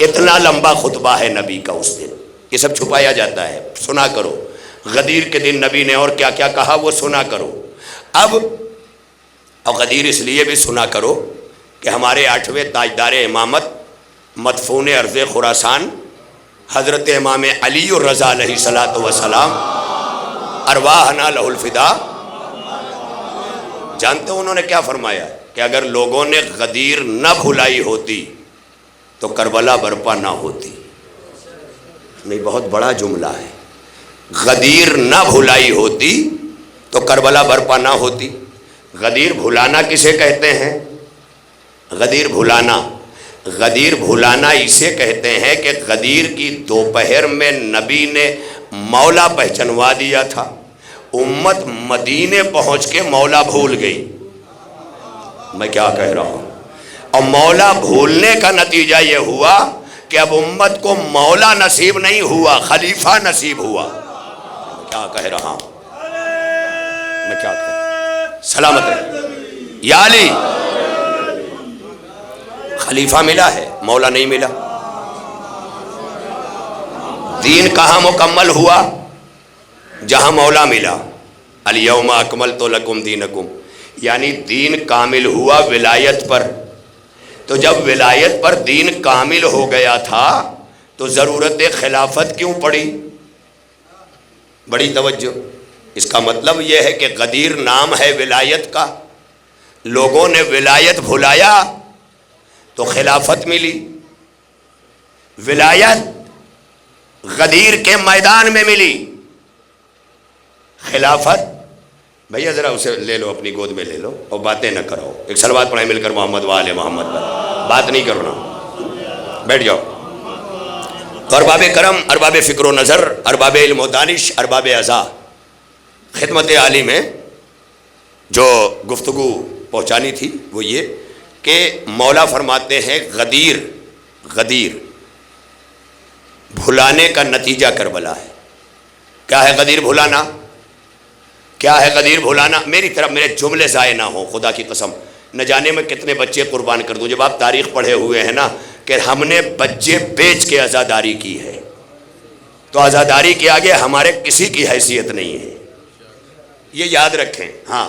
اتنا لمبا خطبہ ہے نبی کا اس دن. یہ سب چھپایا جاتا ہے، سنا کرو. غدیر کے دن نبی نے اور کیا کیا کہا وہ سنا کرو. اب غدیر اس لیے بھی سنا کرو کہ ہمارے 8ویں تاجدار امامت مدفون ارض خراسان حضرت امام علی الرضا علیہ السلام ارواحنا لہ الفدا، جانتے ہو انہوں نے کیا فرمایا ہے؟ کہ اگر لوگوں نے غدیر نہ بھلائی ہوتی تو کربلا برپا نہ ہوتی. نہیں، بہت بڑا جملہ ہے. غدیر نہ بھلائی ہوتی تو کربلا برپا نہ ہوتی. غدیر بھلانا کسے کہتے ہیں؟ غدیر بھلانا اسے کہتے ہیں کہ غدیر کی دوپہر میں نبی نے مولا پہچنوا دیا تھا، امت مدینے پہنچ کے مولا بھول گئی. میں کیا کہہ رہا ہوں؟ اور مولا بھولنے کا نتیجہ یہ ہوا کہ اب امت کو مولا نصیب نہیں ہوا، خلیفہ نصیب ہوا. میں کیا کہہ رہا ہوں؟ میں کیا کہہ رہا ہوں؟ سلامت ہے یا علی. خلیفہ ملا ہے، مولا نہیں ملا. دین کہاں مکمل ہوا؟ جہاں مولا ملا. الیوم اکملت لکم دینکم، یعنی دین کامل ہوا ولایت پر. تو جب ولایت پر دین کامل ہو گیا تھا تو ضرورت خلافت کیوں پڑی؟ بڑی توجہ. اس کا مطلب یہ ہے کہ غدیر نام ہے ولایت کا، لوگوں نے ولایت بھلایا تو خلافت ملی. ولایت غدیر کے میدان میں ملی، خلافت. بھیا ذرا اسے لے لو، اپنی گود میں لے لو اور باتیں نہ کرو. ایک صلوات پڑھیں مل کر محمد وآل محمد پر. بات نہیں کرنا، بیٹھ جاؤ. تو ارباب کرم، ارباب فکر و نظر، ارباب علم و دانش، ارباب عزا، خدمت عالی میں جو گفتگو پہنچانی تھی وہ یہ کہ مولا فرماتے ہیں غدیر بھلانے کا نتیجہ کربلا ہے. کیا ہے غدیر بھلانا؟ کیا ہے غدیر بھلانا؟ میری طرف میرے جملے ضائع نہ ہوں، خدا کی قسم. نہ جانے میں کتنے بچے قربان کر دوں. جب آپ تاریخ پڑھے ہوئے ہیں نا کہ ہم نے بچے بیچ کے عزاداری کی ہے، تو عزاداری کے آگے ہمارے کسی کی حیثیت نہیں ہے، یہ یاد رکھیں. ہاں،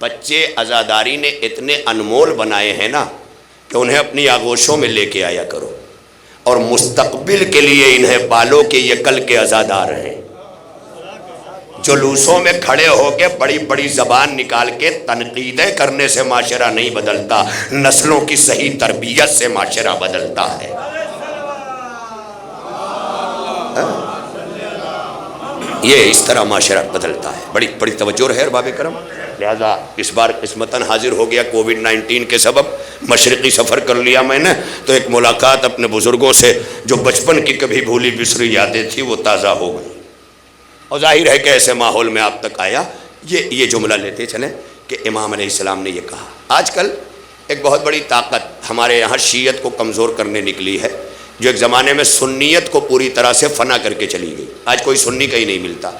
بچے عزاداری نے اتنے انمول بنائے ہیں نا کہ انہیں اپنی آغوشوں میں لے کے آیا کرو، اور مستقبل کے لیے انہیں پالو کہ یہ کل کے عزادار ہیں. جلوسوں میں کھڑے ہو کے بڑی بڑی زبان نکال کے تنقیدیں کرنے سے معاشرہ نہیں بدلتا، نسلوں کی صحیح تربیت سے معاشرہ بدلتا ہے. یہ اس طرح معاشرہ بدلتا ہے. بڑی بڑی توجہ ہے ارباب کرم. لہذا اس بار قسمتاً حاضر ہو گیا، کووڈ-19 کے سبب مشرقی سفر کر لیا میں نے، تو ایک ملاقات اپنے بزرگوں سے جو بچپن کی کبھی بھولی بسری یادیں تھی وہ تازہ ہو گئی، اور ظاہر ہے کہ ایسے ماحول میں آپ تک آیا. یہ جملہ لیتے چلیں کہ امام علیہ السلام نے یہ کہا. آج کل ایک بہت بڑی طاقت ہمارے یہاں شیعت کو کمزور کرنے نکلی ہے، جو ایک زمانے میں سنیت کو پوری طرح سے فنا کر کے چلی گئی. آج کوئی سنی کہیں نہیں ملتا.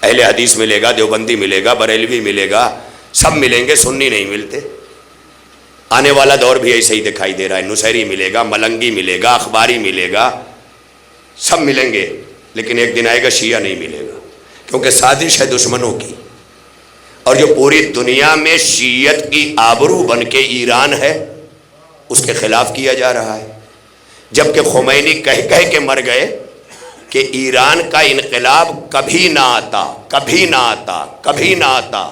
اہل حدیث ملے گا، دیوبندی ملے گا، بریلوی ملے گا، سب ملیں گے، سنی نہیں ملتے. آنے والا دور بھی ایسے ہی دکھائی دے رہا ہے. نصیری ملے گا، ملنگی ملے گا، اخباری ملے گا، سب ملیں گے، لیکن ایک دن آئے گا شیعہ نہیں ملے گا، کیونکہ سازش ہے دشمنوں کی. اور جو پوری دنیا میں شیعت کی آبرو بن کے ایران ہے، اس کے خلاف کیا جا رہا ہے. جبکہ خمینی کہہ کے مر گئے کہ ایران کا انقلاب کبھی نہ آتا، کبھی نہ آتا، کبھی نہ آتا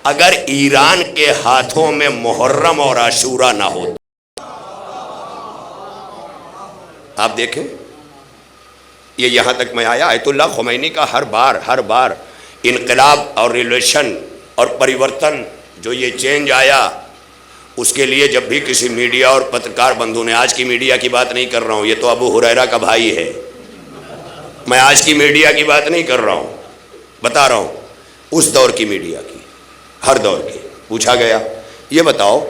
اگر ایران کے ہاتھوں میں محرم اور عاشورہ نہ ہوتا. آپ دیکھیں، یہ یہاں تک میں آیا. آیت اللہ خمینی کا ہر بار انقلاب اور ریلیشن اور پریورتن جو یہ چینج آیا، اس کے لیے جب بھی کسی میڈیا اور پترکار بندھو نے، آج کی میڈیا کی بات نہیں کر رہا ہوں، یہ تو ابو ہریرہ کا بھائی ہے، میں آج کی میڈیا کی بات نہیں کر رہا ہوں، بتا رہا ہوں اس دور کی میڈیا کی، ہر دور کی. پوچھا گیا یہ بتاؤ،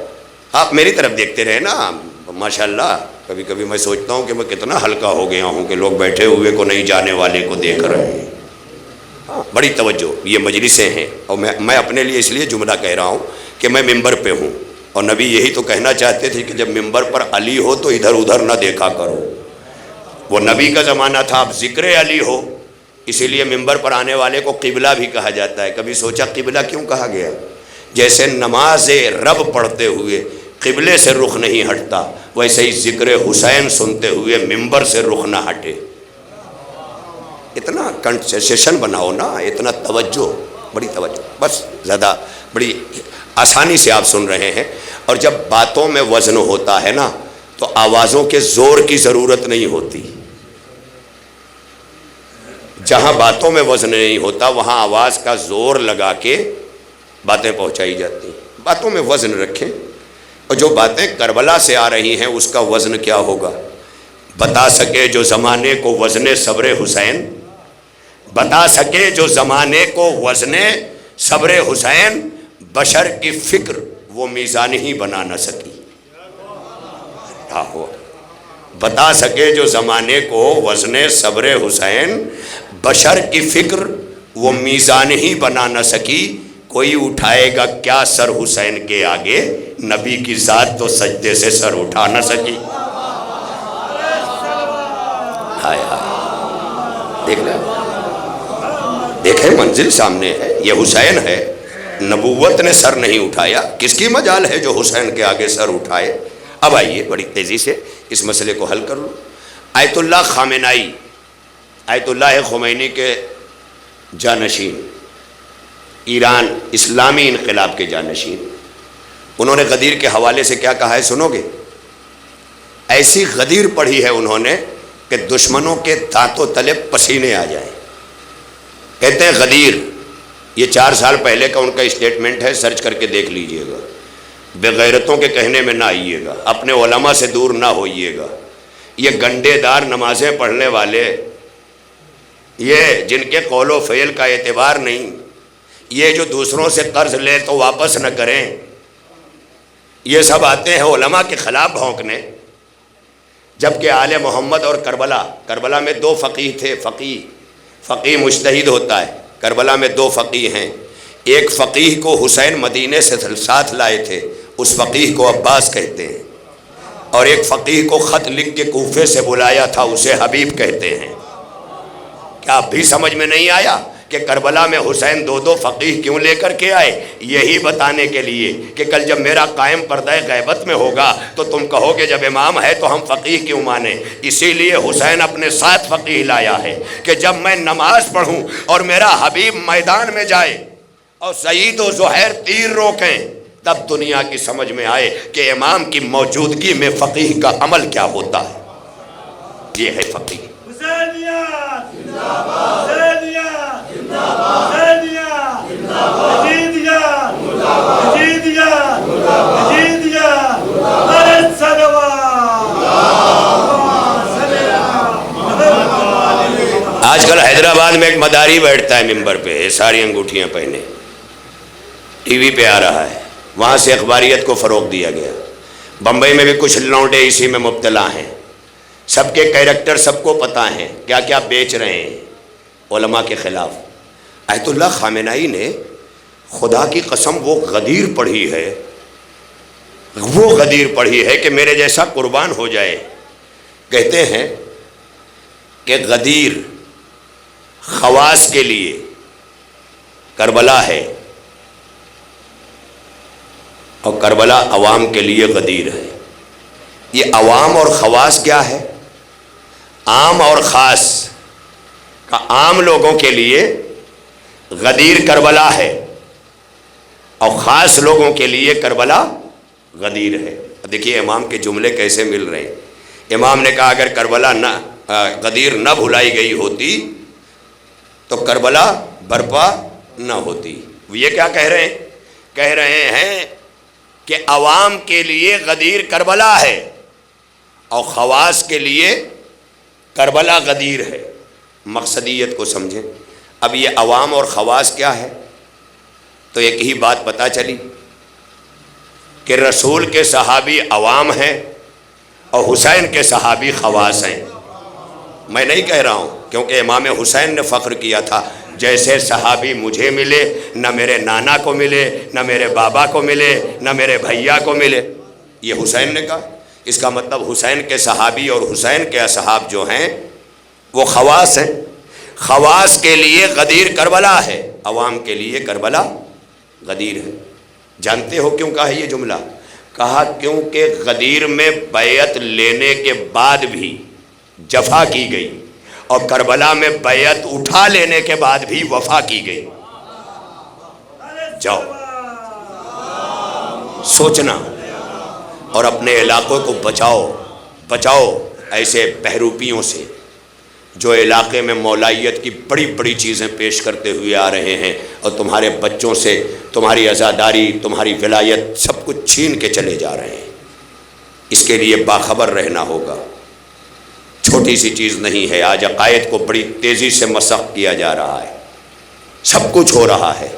آپ میری طرف دیکھتے رہے نا، ماشاءاللہ کبھی کبھی میں سوچتا ہوں کہ میں کتنا ہلکا ہو گیا ہوں کہ لوگ بیٹھے ہوئے کو نہیں جانے والے کو دیکھ رہے ہیں. بڑی توجہ، یہ مجلسیں ہیں، اور میں اپنے لیے اس لیے جملہ کہہ رہا ہوں کہ میں ممبر پہ ہوں، اور نبی یہی تو کہنا چاہتے تھے کہ جب ممبر پر علی ہو تو ادھر ادھر نہ دیکھا کرو. وہ نبی کا زمانہ تھا، اب ذکر علی ہو، اسی لیے ممبر پر آنے والے کو قبلہ بھی کہا جاتا ہے. کبھی سوچا قبلہ کیوں کہا گیا؟ جیسے نماز رب پڑھتے ہوئے قبلے سے رخ نہیں ہٹتا، ویسے ہی ذکر حسین سنتے ہوئے ممبر سے رخ نہ ہٹے. اتنا کنسنٹریشن بناؤ نا، اتنا توجہ، بڑی توجہ، بس زیادہ بڑی آسانی سے آپ سن رہے ہیں. اور جب باتوں میں وزن ہوتا ہے نا تو آوازوں کے زور کی ضرورت نہیں ہوتی. جہاں باتوں میں وزن نہیں ہوتا وہاں آواز کا زور لگا کے باتیں پہنچائی جاتی ہیں. باتوں میں وزن رکھیں. اور جو باتیں کربلا سے آ رہی ہیں اس کا وزن کیا ہوگا؟ بتا سکے جو زمانے کو وزن صبر حسین، بتا سکے جو زمانے کو وزن صبر حسین، بشر کی فکر وہ میزان ہی بنا نہ سکی. بتا سکے جو زمانے کو وزن صبر حسین، بشر کی فکر وہ میزان ہی بنا نہ سکی. کوئی اٹھائے گا کیا سر حسین کے آگے، نبی کی ذات تو سجدے سے سر اٹھا نہ سکی. ہائے ہائے، دیکھ لیں، دیکھیں منزل سامنے ہے. یہ حسین ہے، نبوت نے سر نہیں اٹھایا. کس کی مجال ہے جو حسین کے آگے سر اٹھائے؟ اب آئیے بڑی تیزی سے اس مسئلے کو حل کر لو. آیت اللہ خامنائی، آیت اللہ خمینی کے جانشین، ایران اسلامی انقلاب کے جانشین، انہوں نے غدیر کے حوالے سے کیا کہا ہے سنو گے؟ ایسی غدیر پڑھی ہے انہوں نے کہ دشمنوں کے دانتوں تلے پسینے آ جائیں. کہتے ہیں غدیر، یہ 4 سال پہلے کا ان کا اسٹیٹمنٹ ہے، سرچ کر کے دیکھ لیجئے گا. بے غیرتوں کے کہنے میں نہ آئیے گا، اپنے علماء سے دور نہ ہوئیے گا. یہ گنڈے دار نمازیں پڑھنے والے، یہ جن کے قول و فعل کا اعتبار نہیں، یہ جو دوسروں سے قرض لے تو واپس نہ کریں، یہ سب آتے ہیں علماء کے خلاف بھونکنے. جبکہ آل محمد اور کربلا میں 2 فقیہ تھے. فقیہ مجتہد ہوتا ہے. کربلا میں 2 فقیہ ہیں. ایک فقیہ کو حسین مدینے سے ساتھ لائے تھے، اس فقیہ کو عباس کہتے ہیں. اور ایک فقیہ کو خط لکھ کے کوفے سے بلایا تھا، اسے حبیب کہتے ہیں. کیا اب بھی سمجھ میں نہیں آیا کہ کربلا میں حسین 2 فقیہ کیوں لے کر کے آئے؟ یہی بتانے کے لیے کہ کل جب میرا قائم پردہ غیبت میں ہوگا تو تم کہو گے جب امام ہے تو ہم فقیہ کیوں مانیں. اسی لیے حسین اپنے ساتھ فقیہ لایا ہے کہ جب میں نماز پڑھوں اور میرا حبیب میدان میں جائے اور سعید و زہیر تیر روکیں، تب دنیا کی سمجھ میں آئے کہ امام کی موجودگی میں فقیہ کا عمل کیا ہوتا ہے. یہ ہے فقیہ. آج کل حیدرآباد میں ایک مداری بیٹھتا ہے ممبر پہ، ساری انگوٹھیاں پہنے، ٹی وی پہ آ رہا ہے، وہاں سے اخباریت کو فروغ دیا گیا. بمبئی میں بھی کچھ لونڈے اسی میں مبتلا ہیں. سب کے کیریکٹر سب کو پتہ ہیں کیا کیا بیچ رہے ہیں علماء کے خلاف. آیت اللہ خامنائی نے خدا کی قسم وہ غدیر پڑھی ہے، وہ غدیر پڑھی ہے کہ میرے جیسا قربان ہو جائے. کہتے ہیں کہ غدیر خواص کے لیے کربلا ہے اور کربلا عوام کے لیے غدیر ہے. یہ عوام اور خواص کیا ہے؟ عام اور خاص کا عام لوگوں کے لیے غدیر کربلا ہے اور خاص لوگوں کے لیے کربلا غدیر ہے. دیکھیے امام کے جملے کیسے مل رہے ہیں. امام نے کہا اگر کربلا غدیر نہ بھلائی گئی ہوتی تو کربلا برپا نہ ہوتی. یہ کیا کہہ رہے ہیں؟ کہہ رہے ہیں کہ عوام کے لیے غدیر کربلا ہے اور خواص کے لیے کربلا غدیر ہے. مقصدیت کو سمجھیں. اب یہ عوام اور خواص کیا ہے؟ تو ایک ہی بات پتہ چلی کہ رسول کے صحابی عوام ہیں اور حسین کے صحابی خواص ہیں. میں نہیں کہہ رہا ہوں، کیونکہ امام حسین نے فخر کیا تھا جیسے صحابی مجھے ملے نہ میرے نانا کو ملے، نہ میرے بابا کو ملے، نہ میرے بھیا کو ملے. یہ حسین نے کہا. اس کا مطلب حسین کے صحابی اور حسین کے اصحاب جو ہیں وہ خواص ہیں. خواص کے لیے غدیر کربلا ہے، عوام کے لیے کربلا غدیر ہے. جانتے ہو کیوں کہا ہے یہ جملہ؟ کہا کیونکہ غدیر میں بیعت لینے کے بعد بھی جفا کی گئی اور کربلا میں بیعت اٹھا لینے کے بعد بھی وفا کی گئی. جاؤ سوچنا اور اپنے علاقوں کو بچاؤ ایسے بہروپیوں سے جو علاقے میں مولائیت کی بڑی بڑی چیزیں پیش کرتے ہوئے آ رہے ہیں، اور تمہارے بچوں سے تمہاری عزاداری، تمہاری ولایت سب کچھ چھین کے چلے جا رہے ہیں۔ اس کے لیے باخبر رہنا ہوگا۔ چھوٹی سی چیز نہیں ہے، آج عقائد کو بڑی تیزی سے مسخ کیا جا رہا ہے، سب کچھ ہو رہا ہے۔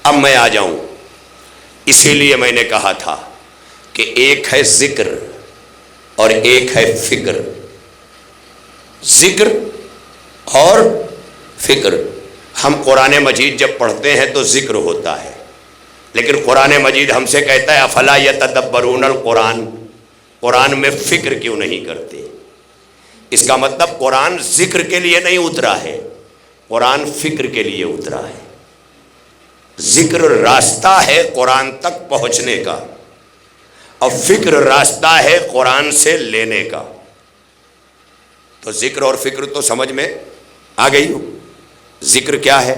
اب میں آ جاؤں، اسی لیے میں نے کہا تھا کہ ایک ہے ذکر اور ایک ہے فکر۔ ذکر اور فکر، ہم قرآن مجید جب پڑھتے ہیں تو ذکر ہوتا ہے، لیکن قرآن مجید ہم سے کہتا ہے افلا یتدبرون القرآن، قرآن میں فکر کیوں نہیں کرتے؟ اس کا مطلب قرآن ذکر کے لیے نہیں اترا ہے، قرآن فکر کے لیے اترا ہے۔ ذکر راستہ ہے قرآن تک پہنچنے کا، اور فکر راستہ ہے قرآن سے لینے کا۔ تو ذکر اور فکر تو سمجھ میں آ گئی ہو۔ ذکر کیا ہے،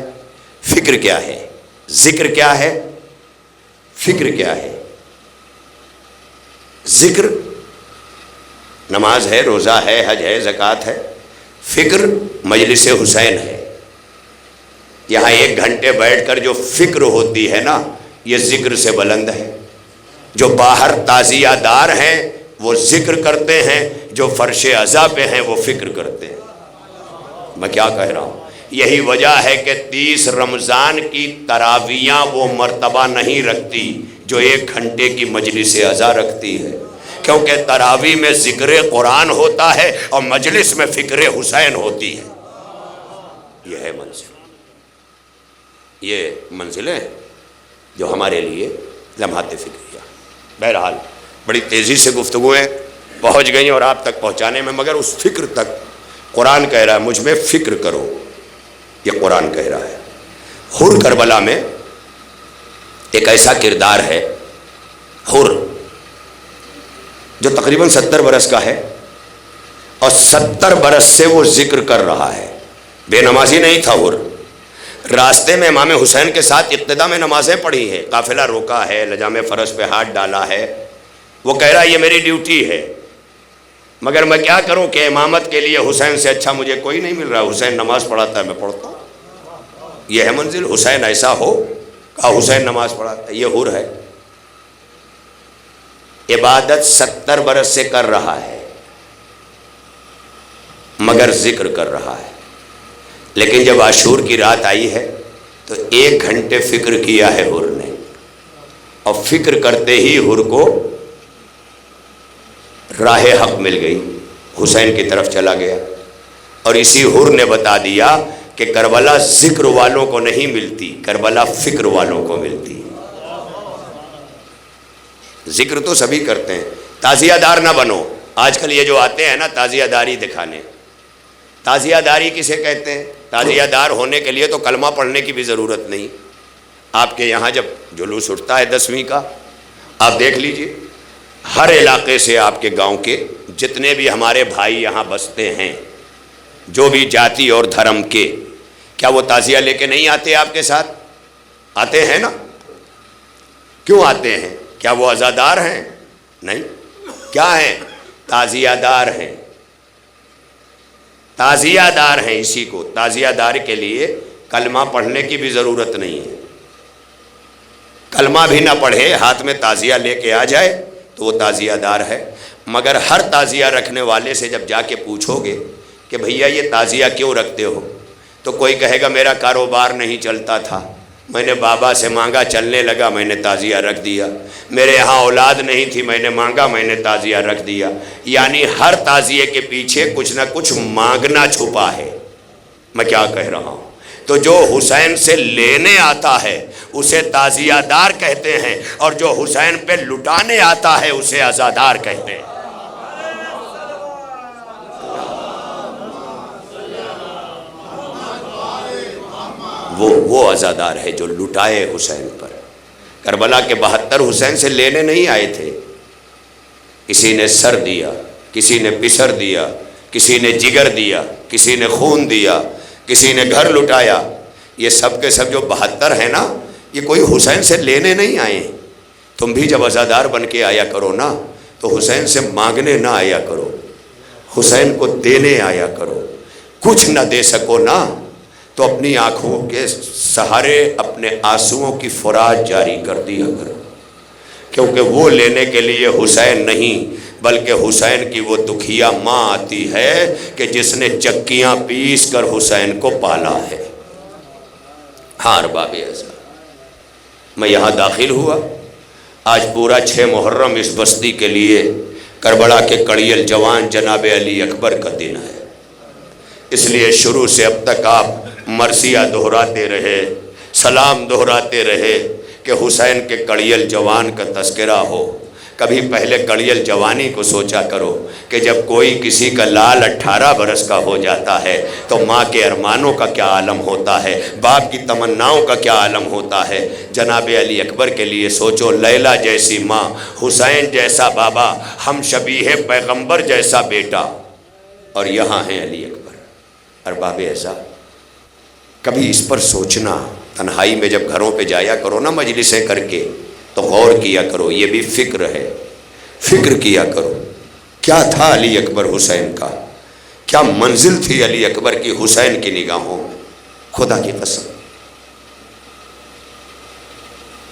فکر کیا ہے؟ ذکر کیا ہے، فکر کیا ہے؟ ذکر نماز ہے، روزہ ہے، حج ہے، زکوٰۃ ہے۔ فکر مجلس حسین ہے۔ یہاں 1 گھنٹے بیٹھ کر جو فکر ہوتی ہے نا، یہ ذکر سے بلند ہے۔ جو باہر تعزیہ دار ہیں وہ ذکر کرتے ہیں، جو فرش عزا پہ ہیں وہ فکر کرتے ہیں۔ میں کیا کہہ رہا ہوں؟ یہی وجہ ہے کہ 30 رمضان کی تراویحاں وہ مرتبہ نہیں رکھتی جو 1 گھنٹے کی مجلس عزا رکھتی ہے، کیونکہ تراویح میں ذکر قرآن ہوتا ہے اور مجلس میں فکر حسین ہوتی ہے۔ یہ ہے منزل، یہ منزلیں جو ہمارے لیے لمحات فکریہ۔ بہرحال بڑی تیزی سے گفتگویں پہنچ گئیں اور آپ تک پہنچانے میں، مگر اس فکر تک قرآن کہہ رہا ہے مجھ میں فکر کرو، یہ قرآن کہہ رہا ہے۔ حر کربلا میں ایک ایسا کردار ہے، حر جو تقریباً 70 برس کا ہے، اور 70 برس سے وہ ذکر کر رہا ہے۔ بے نمازی نہیں تھا حر، راستے میں امام حسین کے ساتھ اقتدا میں نمازیں پڑھی ہیں، قافلہ روکا ہے، لجام فرس پہ ہاتھ ڈالا ہے۔ وہ کہہ رہا ہے یہ میری ڈیوٹی ہے، مگر میں کیا کروں کہ امامت کے لیے حسین سے اچھا مجھے کوئی نہیں مل رہا۔ حسین نماز پڑھاتا ہے، میں پڑھتا ہوں۔ یہ ہے منزل۔ حسین ایسا ہو کہا حسین نماز پڑھاتا ہے، یہ حر ہے۔ عبادت 70 برس سے کر رہا ہے، مگر ذکر کر رہا ہے۔ لیکن جب عاشور کی رات آئی ہے تو 1 گھنٹے فکر کیا ہے حر نے، اور فکر کرتے ہی حر کو راہ حق مل گئی، حسین کی طرف چلا گیا۔ اور اسی حر نے بتا دیا کہ کربلا ذکر والوں کو نہیں ملتی، کربلا فکر والوں کو ملتی۔ ذکر تو سبھی کرتے ہیں، تعزیہ دار نہ بنو۔ آج کل یہ جو آتے ہیں نا تعزیہ داری دکھانے، تعزیہ داری کسے کہتے ہیں؟ تعزیہ دار ہونے کے لیے تو کلمہ پڑھنے کی بھی ضرورت نہیں۔ آپ کے یہاں جب جلوس اٹھتا ہے 10ویں کا، آپ دیکھ لیجئے، ہر علاقے سے آپ کے گاؤں کے جتنے بھی ہمارے بھائی یہاں بستے ہیں، جو بھی جاتی اور دھرم کے، کیا وہ تعزیہ لے کے نہیں آتے آپ کے ساتھ؟ آتے ہیں نا؟ کیوں آتے ہیں؟ کیا وہ عزادار ہیں؟ نہیں۔ کیا ہیں؟ تعزیہ دار ہیں۔ تعزیہ دار ہیں۔ اسی کو تعزیہ دار کے لیے کلمہ پڑھنے کی بھی ضرورت نہیں ہے۔ کلمہ بھی نہ پڑھے، ہاتھ میں تعزیہ لے کے آ جائے تو وہ تعزیہ دار ہے۔ مگر ہر تعزیہ رکھنے والے سے جب جا کے پوچھو گے کہ بھیا یہ تعزیہ کیوں رکھتے ہو، تو کوئی کہے گا میرا کاروبار نہیں چلتا تھا، میں نے بابا سے مانگا، چلنے لگا، میں نے تعزیہ رکھ دیا۔ میرے یہاں اولاد نہیں تھی، میں نے مانگا، میں نے تعزیہ رکھ دیا۔ یعنی ہر تعزیے کے پیچھے کچھ نہ کچھ مانگنا چھپا ہے۔ میں کیا کہہ رہا ہوں؟ تو جو حسین سے لینے آتا ہے اسے تعزیہ دار کہتے ہیں، اور جو حسین پہ لٹانے آتا ہے اسے عزادار کہتے ہیں۔ وہ عزادار ہے جو لٹائے حسین پر۔ کربلا کے 72 حسین سے لینے نہیں آئے تھے، کسی نے سر دیا، کسی نے پسر دیا، کسی نے جگر دیا، کسی نے خون دیا، کسی نے گھر لٹایا۔ یہ سب کے سب جو 72 ہیں نا، یہ کوئی حسین سے لینے نہیں آئے ہیں۔ تم بھی جب عزادار بن کے آیا کرو نا، تو حسین سے مانگنے نہ آیا کرو، حسین کو دینے آیا کرو۔ کچھ نہ دے سکو نا تو اپنی آنکھوں کے سہارے اپنے آنسوؤں کی فراج جاری کر دیا کرو، کیونکہ وہ لینے کے لیے حسین نہیں بلکہ حسین کی وہ دکھیا ماں آتی ہے کہ جس نے چکیاں پیس کر حسین کو پالا ہے۔ ہاں ارباب اعزاز، میں یہاں داخل ہوا، آج پورا 6 محرم اس بستی کے لیے کربلا کے کڑیل جوان جناب علی اکبر کا دن ہے، اس لیے شروع سے اب تک آپ مرثیہ دہراتے رہے، سلام دہراتے رہے کہ حسین کے کڑیل جوان کا تذکرہ ہو۔ کبھی پہلے کڑیل جوانی کو سوچا کرو کہ جب کوئی کسی کا لال 18 برس کا ہو جاتا ہے تو ماں کے ارمانوں کا کیا عالم ہوتا ہے، باپ کی تمناؤں کا کیا عالم ہوتا ہے۔ جناب علی اکبر کے لیے سوچو، لیلا جیسی ماں، حسین جیسا بابا، ہم شبیہ پیغمبر جیسا بیٹا، اور یہاں ہیں علی اکبر۔ ارباب اعزاز، کبھی اس پر سوچنا، تنہائی میں جب گھروں پہ جایا کرو نا مجلسیں کر کے، تو غور کیا کرو، یہ بھی فکر ہے، فکر کیا کرو کیا تھا علی اکبر حسین کا، کیا منزل تھی علی اکبر کی حسین کی نگاہوں میں۔ خدا کی قسم،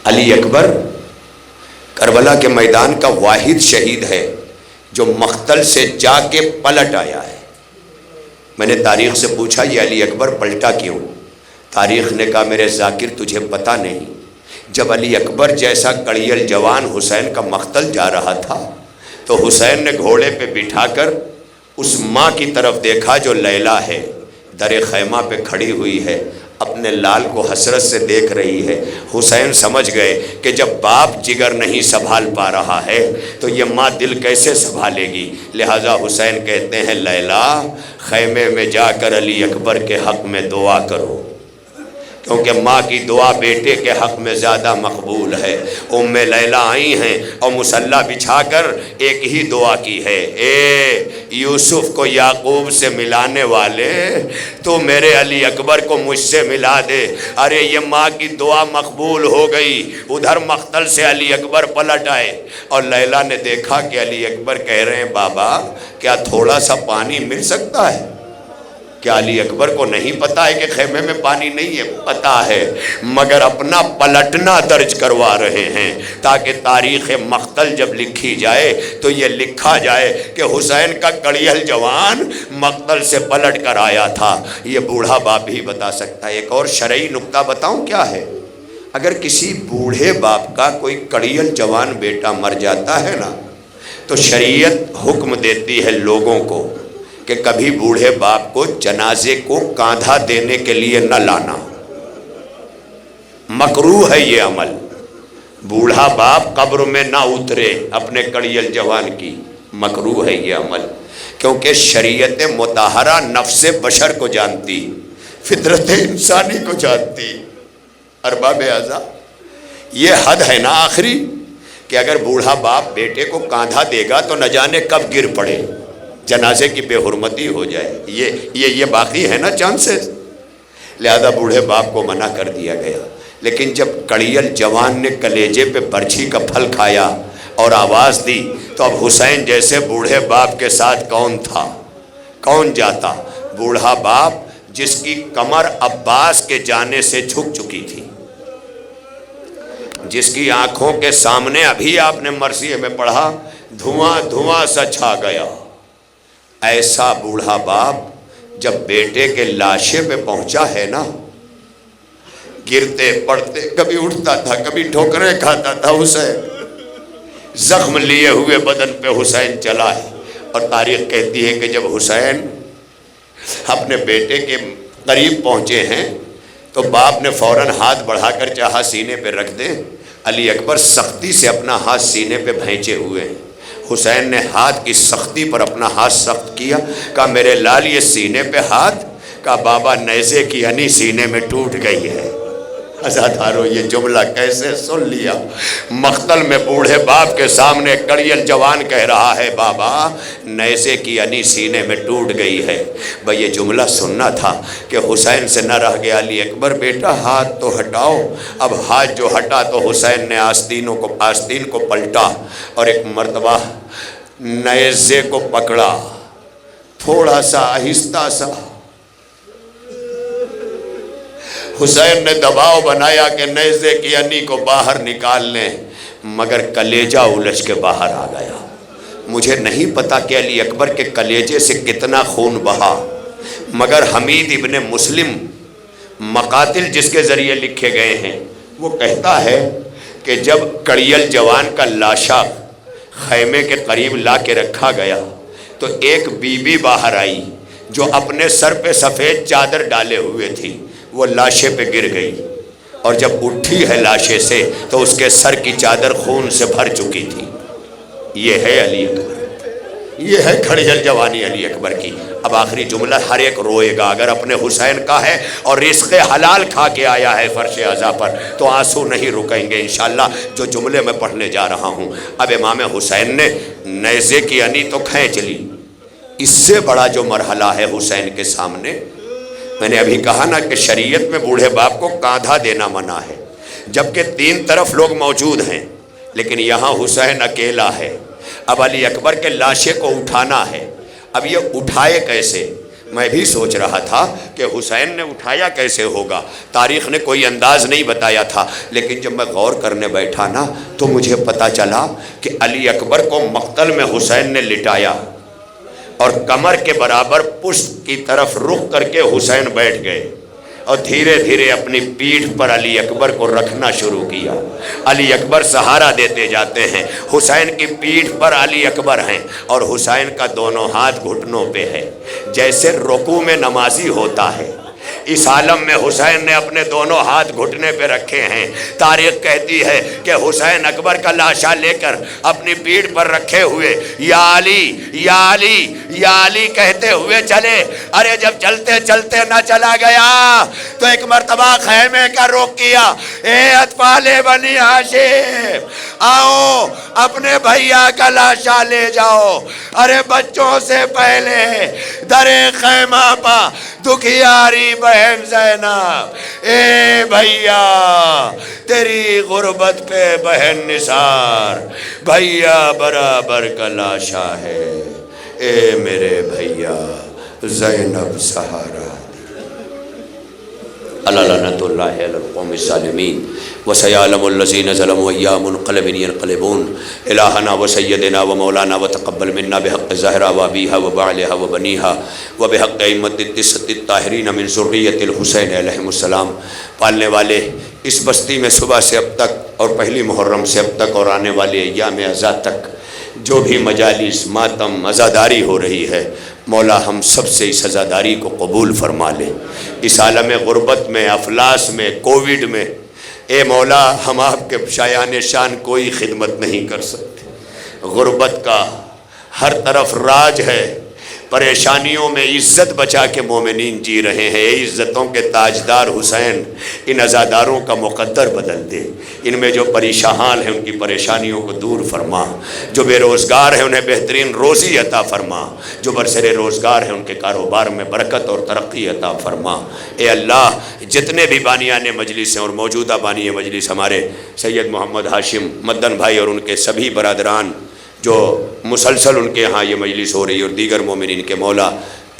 علی اکبر کربلا کے میدان کا واحد شہید ہے جو مقتل سے جا کے پلٹ آیا ہے۔ میں نے تاریخ سے پوچھا یہ علی اکبر پلٹا کیوں؟ تاریخ نے کہا میرے ذاکر تجھے پتہ نہیں، جب علی اکبر جیسا کڑیل جوان حسین کا مقتل جا رہا تھا تو حسین نے گھوڑے پہ بٹھا کر اس ماں کی طرف دیکھا جو لیلا ہے، در خیمہ پہ کھڑی ہوئی ہے، اپنے لال کو حسرت سے دیکھ رہی ہے۔ حسین سمجھ گئے کہ جب باپ جگر نہیں سنبھال پا رہا ہے تو یہ ماں دل کیسے سنبھالے گی، لہٰذا حسین کہتے ہیں لیلا خیمے میں جا کر علی اکبر کے حق میں دعا کرو، کیونکہ ماں کی دعا بیٹے کے حق میں زیادہ مقبول ہے۔ ام لیلا آئی ہیں اور مصلی بچھا کر ایک ہی دعا کی ہے، اے یوسف کو یعقوب سے ملانے والے، تو میرے علی اکبر کو مجھ سے ملا دے۔ ارے یہ ماں کی دعا مقبول ہو گئی۔ ادھر مقتل سے علی اکبر پلٹ آئے اور لیلا نے دیکھا کہ علی اکبر کہہ رہے ہیں بابا کیا تھوڑا سا پانی مل سکتا ہے؟ کیا علی اکبر کو نہیں پتا ہے کہ خیمے میں پانی نہیں ہے؟ پتا ہے، مگر اپنا پلٹنا درج کروا رہے ہیں تاکہ تاریخ مقتل جب لکھی جائے تو یہ لکھا جائے کہ حسین کا کڑیل جوان مقتل سے پلٹ کر آیا تھا۔ یہ بوڑھا باپ ہی بتا سکتا ہے۔ ایک اور شرعی نکتہ بتاؤں کیا ہے؟ اگر کسی بوڑھے باپ کا کوئی کڑیل جوان بیٹا مر جاتا ہے نا تو شریعت حکم دیتی ہے لوگوں کو کہ کبھی بوڑھے باپ کو جنازے کو کاندھا دینے کے لیے نہ لانا، مکروہ ہے یہ عمل۔ بوڑھا باپ قبر میں نہ اترے اپنے کڑیل جوان کی، مکروہ ہے یہ عمل، کیونکہ شریعت مطہرہ نفس بشر کو جانتی، فطرت انسانی کو جانتی۔ ارباب اعزاز، یہ حد ہے نا آخری کہ اگر بوڑھا باپ بیٹے کو کاندھا دے گا تو نہ جانے کب گر پڑے، جنازے کی بے حرمتی ہو جائے، یہ باقی ہے نا چانسز، لہذا بوڑھے باپ کو منع کر دیا گیا۔ لیکن جب کڑیل جوان نے کلیجے پہ برچھی کا پھل کھایا اور آواز دی تو اب حسین جیسے بوڑھے باپ کے ساتھ کون تھا، کون جاتا؟ بوڑھا باپ جس کی کمر عباس کے جانے سے جھک چکی تھی، جس کی آنکھوں کے سامنے ابھی آپ نے مرثیے میں پڑھا دھواں دھواں سا چھا گیا، ایسا بوڑھا باپ جب بیٹے کے لاشے پہ پہنچا ہے نا، گرتے پڑتے کبھی اٹھتا تھا کبھی ٹھوکریں کھاتا تھا حسین، زخم لیے ہوئے بدن پہ حسین چلا ہے۔ اور تاریخ کہتی ہے کہ جب حسین اپنے بیٹے کے قریب پہنچے ہیں تو باپ نے فوراً ہاتھ بڑھا کر چاہا سینے پہ رکھ دیں، علی اکبر سختی سے اپنا ہاتھ سینے پہ بھینچے ہوئے ہیں۔ حسین نے ہاتھ کی سختی پر اپنا ہاتھ سخت کیا، کہا میرے لال یہ سینے پہ ہاتھ، کہا بابا نیزے کی ہنی سینے میں ٹوٹ گئی ہے۔ عزادارو یہ جملہ کیسے سن لیا؟ مقتل میں بوڑھے باپ کے سامنے کڑیل جوان کہہ رہا ہے بابا نیزے کی انی سینے میں ٹوٹ گئی ہے۔ بھئی یہ جملہ سننا تھا کہ حسین سے نہ رہ گیا علی اکبر بیٹا ہاتھ تو ہٹاؤ۔ اب ہاتھ جو ہٹا تو حسین نے آستین کو پلٹا اور ایک مرتبہ نیزے کو پکڑا، تھوڑا سا آہستہ سا حسین نے دباؤ بنایا کہ نیزے کی انی کو باہر نکال لیں، مگر کلیجہ الجھ کے باہر آ گیا۔ مجھے نہیں پتا کہ علی اکبر کے کلیجے سے کتنا خون بہا، مگر حمید ابن مسلم مقاتل جس کے ذریعے لکھے گئے ہیں وہ کہتا ہے کہ جب کڑیل جوان کا لاشا خیمے کے قریب لا کے رکھا گیا تو ایک بی بی باہر آئی جو اپنے سر پہ سفید چادر ڈالے ہوئے تھی، وہ لاشے پہ گر گئی اور جب اٹھی ہے لاشے سے تو اس کے سر کی چادر خون سے بھر چکی تھی۔ یہ ہے علی اکبر، یہ ہے کھڑیل جوانی علی اکبر کی۔ اب آخری جملہ ہر ایک روئے گا، اگر اپنے حسین کا ہے اور رزق حلال کھا کے آیا ہے فرش عزا پر تو آنسو نہیں رکیں گے انشاءاللہ۔ جو جملے میں پڑھنے جا رہا ہوں، اب امام حسین نے نیزے کی انی تو کھینچ لی، اس سے بڑا جو مرحلہ ہے حسین کے سامنے، میں نے ابھی کہا نا کہ شریعت میں بوڑھے باپ کو کاندھا دینا منع ہے، جبکہ تین طرف لوگ موجود ہیں، لیکن یہاں حسین اکیلا ہے۔ اب علی اکبر کے لاشے کو اٹھانا ہے، اب یہ اٹھائے کیسے؟ میں بھی سوچ رہا تھا کہ حسین نے اٹھایا کیسے ہوگا، تاریخ نے کوئی انداز نہیں بتایا تھا، لیکن جب میں غور کرنے بیٹھا نا تو مجھے پتا چلا کہ علی اکبر کو مقتل میں حسین نے لٹایا اور کمر کے برابر پشت کی طرف رخ کر کے حسین بیٹھ گئے اور دھیرے دھیرے اپنی پیٹھ پر علی اکبر کو رکھنا شروع کیا۔ علی اکبر سہارا دیتے جاتے ہیں، حسین کی پیٹھ پر علی اکبر ہیں اور حسین کا دونوں ہاتھ گھٹنوں پہ ہے، جیسے رکوع میں نمازی ہوتا ہے۔ اس عالم میں حسین نے اپنے دونوں ہاتھ گھٹنے پہ رکھے ہیں۔ تاریخ کہتی ہے کہ حسین اکبر کا لاشا لے کر اپنی پیٹھ پر رکھے ہوئے یا علی یا علی یا علی کہتے ہوئے چلے۔ ارے جب چلتے چلتے نہ چلا گیا تو ایک مرتبہ خیمے کا رخ کیا، اے اطفال بنی ہاشم آؤ اپنے بھیا کا لاشا لے جاؤ۔ ارے بچوں سے پہلے در خیمہ پا دکھیاری بہن زینب، اے بھیا تیری غربت پہ بہن نثار بھیا برابر کا لاشا ہے، اے میرے بھیا زینب سہارا۔ اللہ لعنت اللہ علی القوم الظالمین وسیعلم الذین ظلموا ای منقلب ینقلبون۔ الہنا و سیدنا و مولانا و تقبل منا بحق زہرا و ابیہا و بعلہا و بنیہا و بحق ائمۃ التسعۃ الطاہرین من ذریۃ الحسین علیہ السلام۔ پالنے والے اس بستی میں صبح سے اب تک اور پہلی محرم سے اب تک اور آنے والے ایام عزا تک جو بھی مجالس ماتم عزاداری ہو رہی ہے، مولا ہم سب سے اس عزاداری کو قبول فرما لے۔ اس عالم غربت میں، افلاس میں، کووڈ میں، اے مولا ہم آپ کے شایان شان کوئی خدمت نہیں کر سکتے۔ غربت کا ہر طرف راج ہے، پریشانیوں میں عزت بچا کے مومنین جی رہے ہیں۔ اے عزتوں کے تاجدار حسین، ان عزاداروں کا مقدر بدل دے، ان میں جو پریشان ہیں ان کی پریشانیوں کو دور فرما، جو بے روزگار ہیں انہیں بہترین روزی عطا فرما، جو برسر روزگار ہیں ان کے کاروبار میں برکت اور ترقی عطا فرما۔ اے اللہ جتنے بھی بانیان مجلس ہیں اور موجودہ بانی مجلس ہمارے سید محمد ہاشم مدن بھائی اور ان کے سبھی برادران جو مسلسل ان کے ہاں یہ مجلس ہو رہی اور دیگر مومنین کے مولا،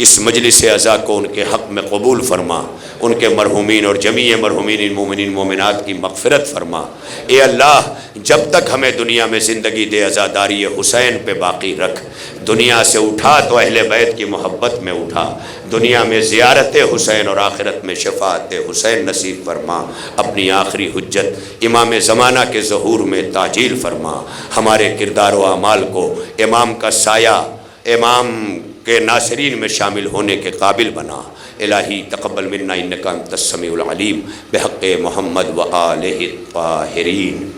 اس مجلس عزا کو ان کے حق میں قبول فرما، ان کے مرحومین اور جمیع مرحومین مومنین مومنات کی مغفرت فرما۔ اے اللہ جب تک ہمیں دنیا میں زندگی دے عزاداری حسین پہ باقی رکھ، دنیا سے اٹھا تو اہل بیت کی محبت میں اٹھا، دنیا میں زیارت حسین اور آخرت میں شفاعت حسین نصیب فرما۔ اپنی آخری حجت امام زمانہ کے ظہور میں تعجیل فرما، ہمارے کردار و اعمال کو امام کا سایہ، امام کے ناصرین میں شامل ہونے کے قابل بنا۔ الہی تقبل منا انکا انت السمیع العلیم بحق محمد و آلہ الطاہرین۔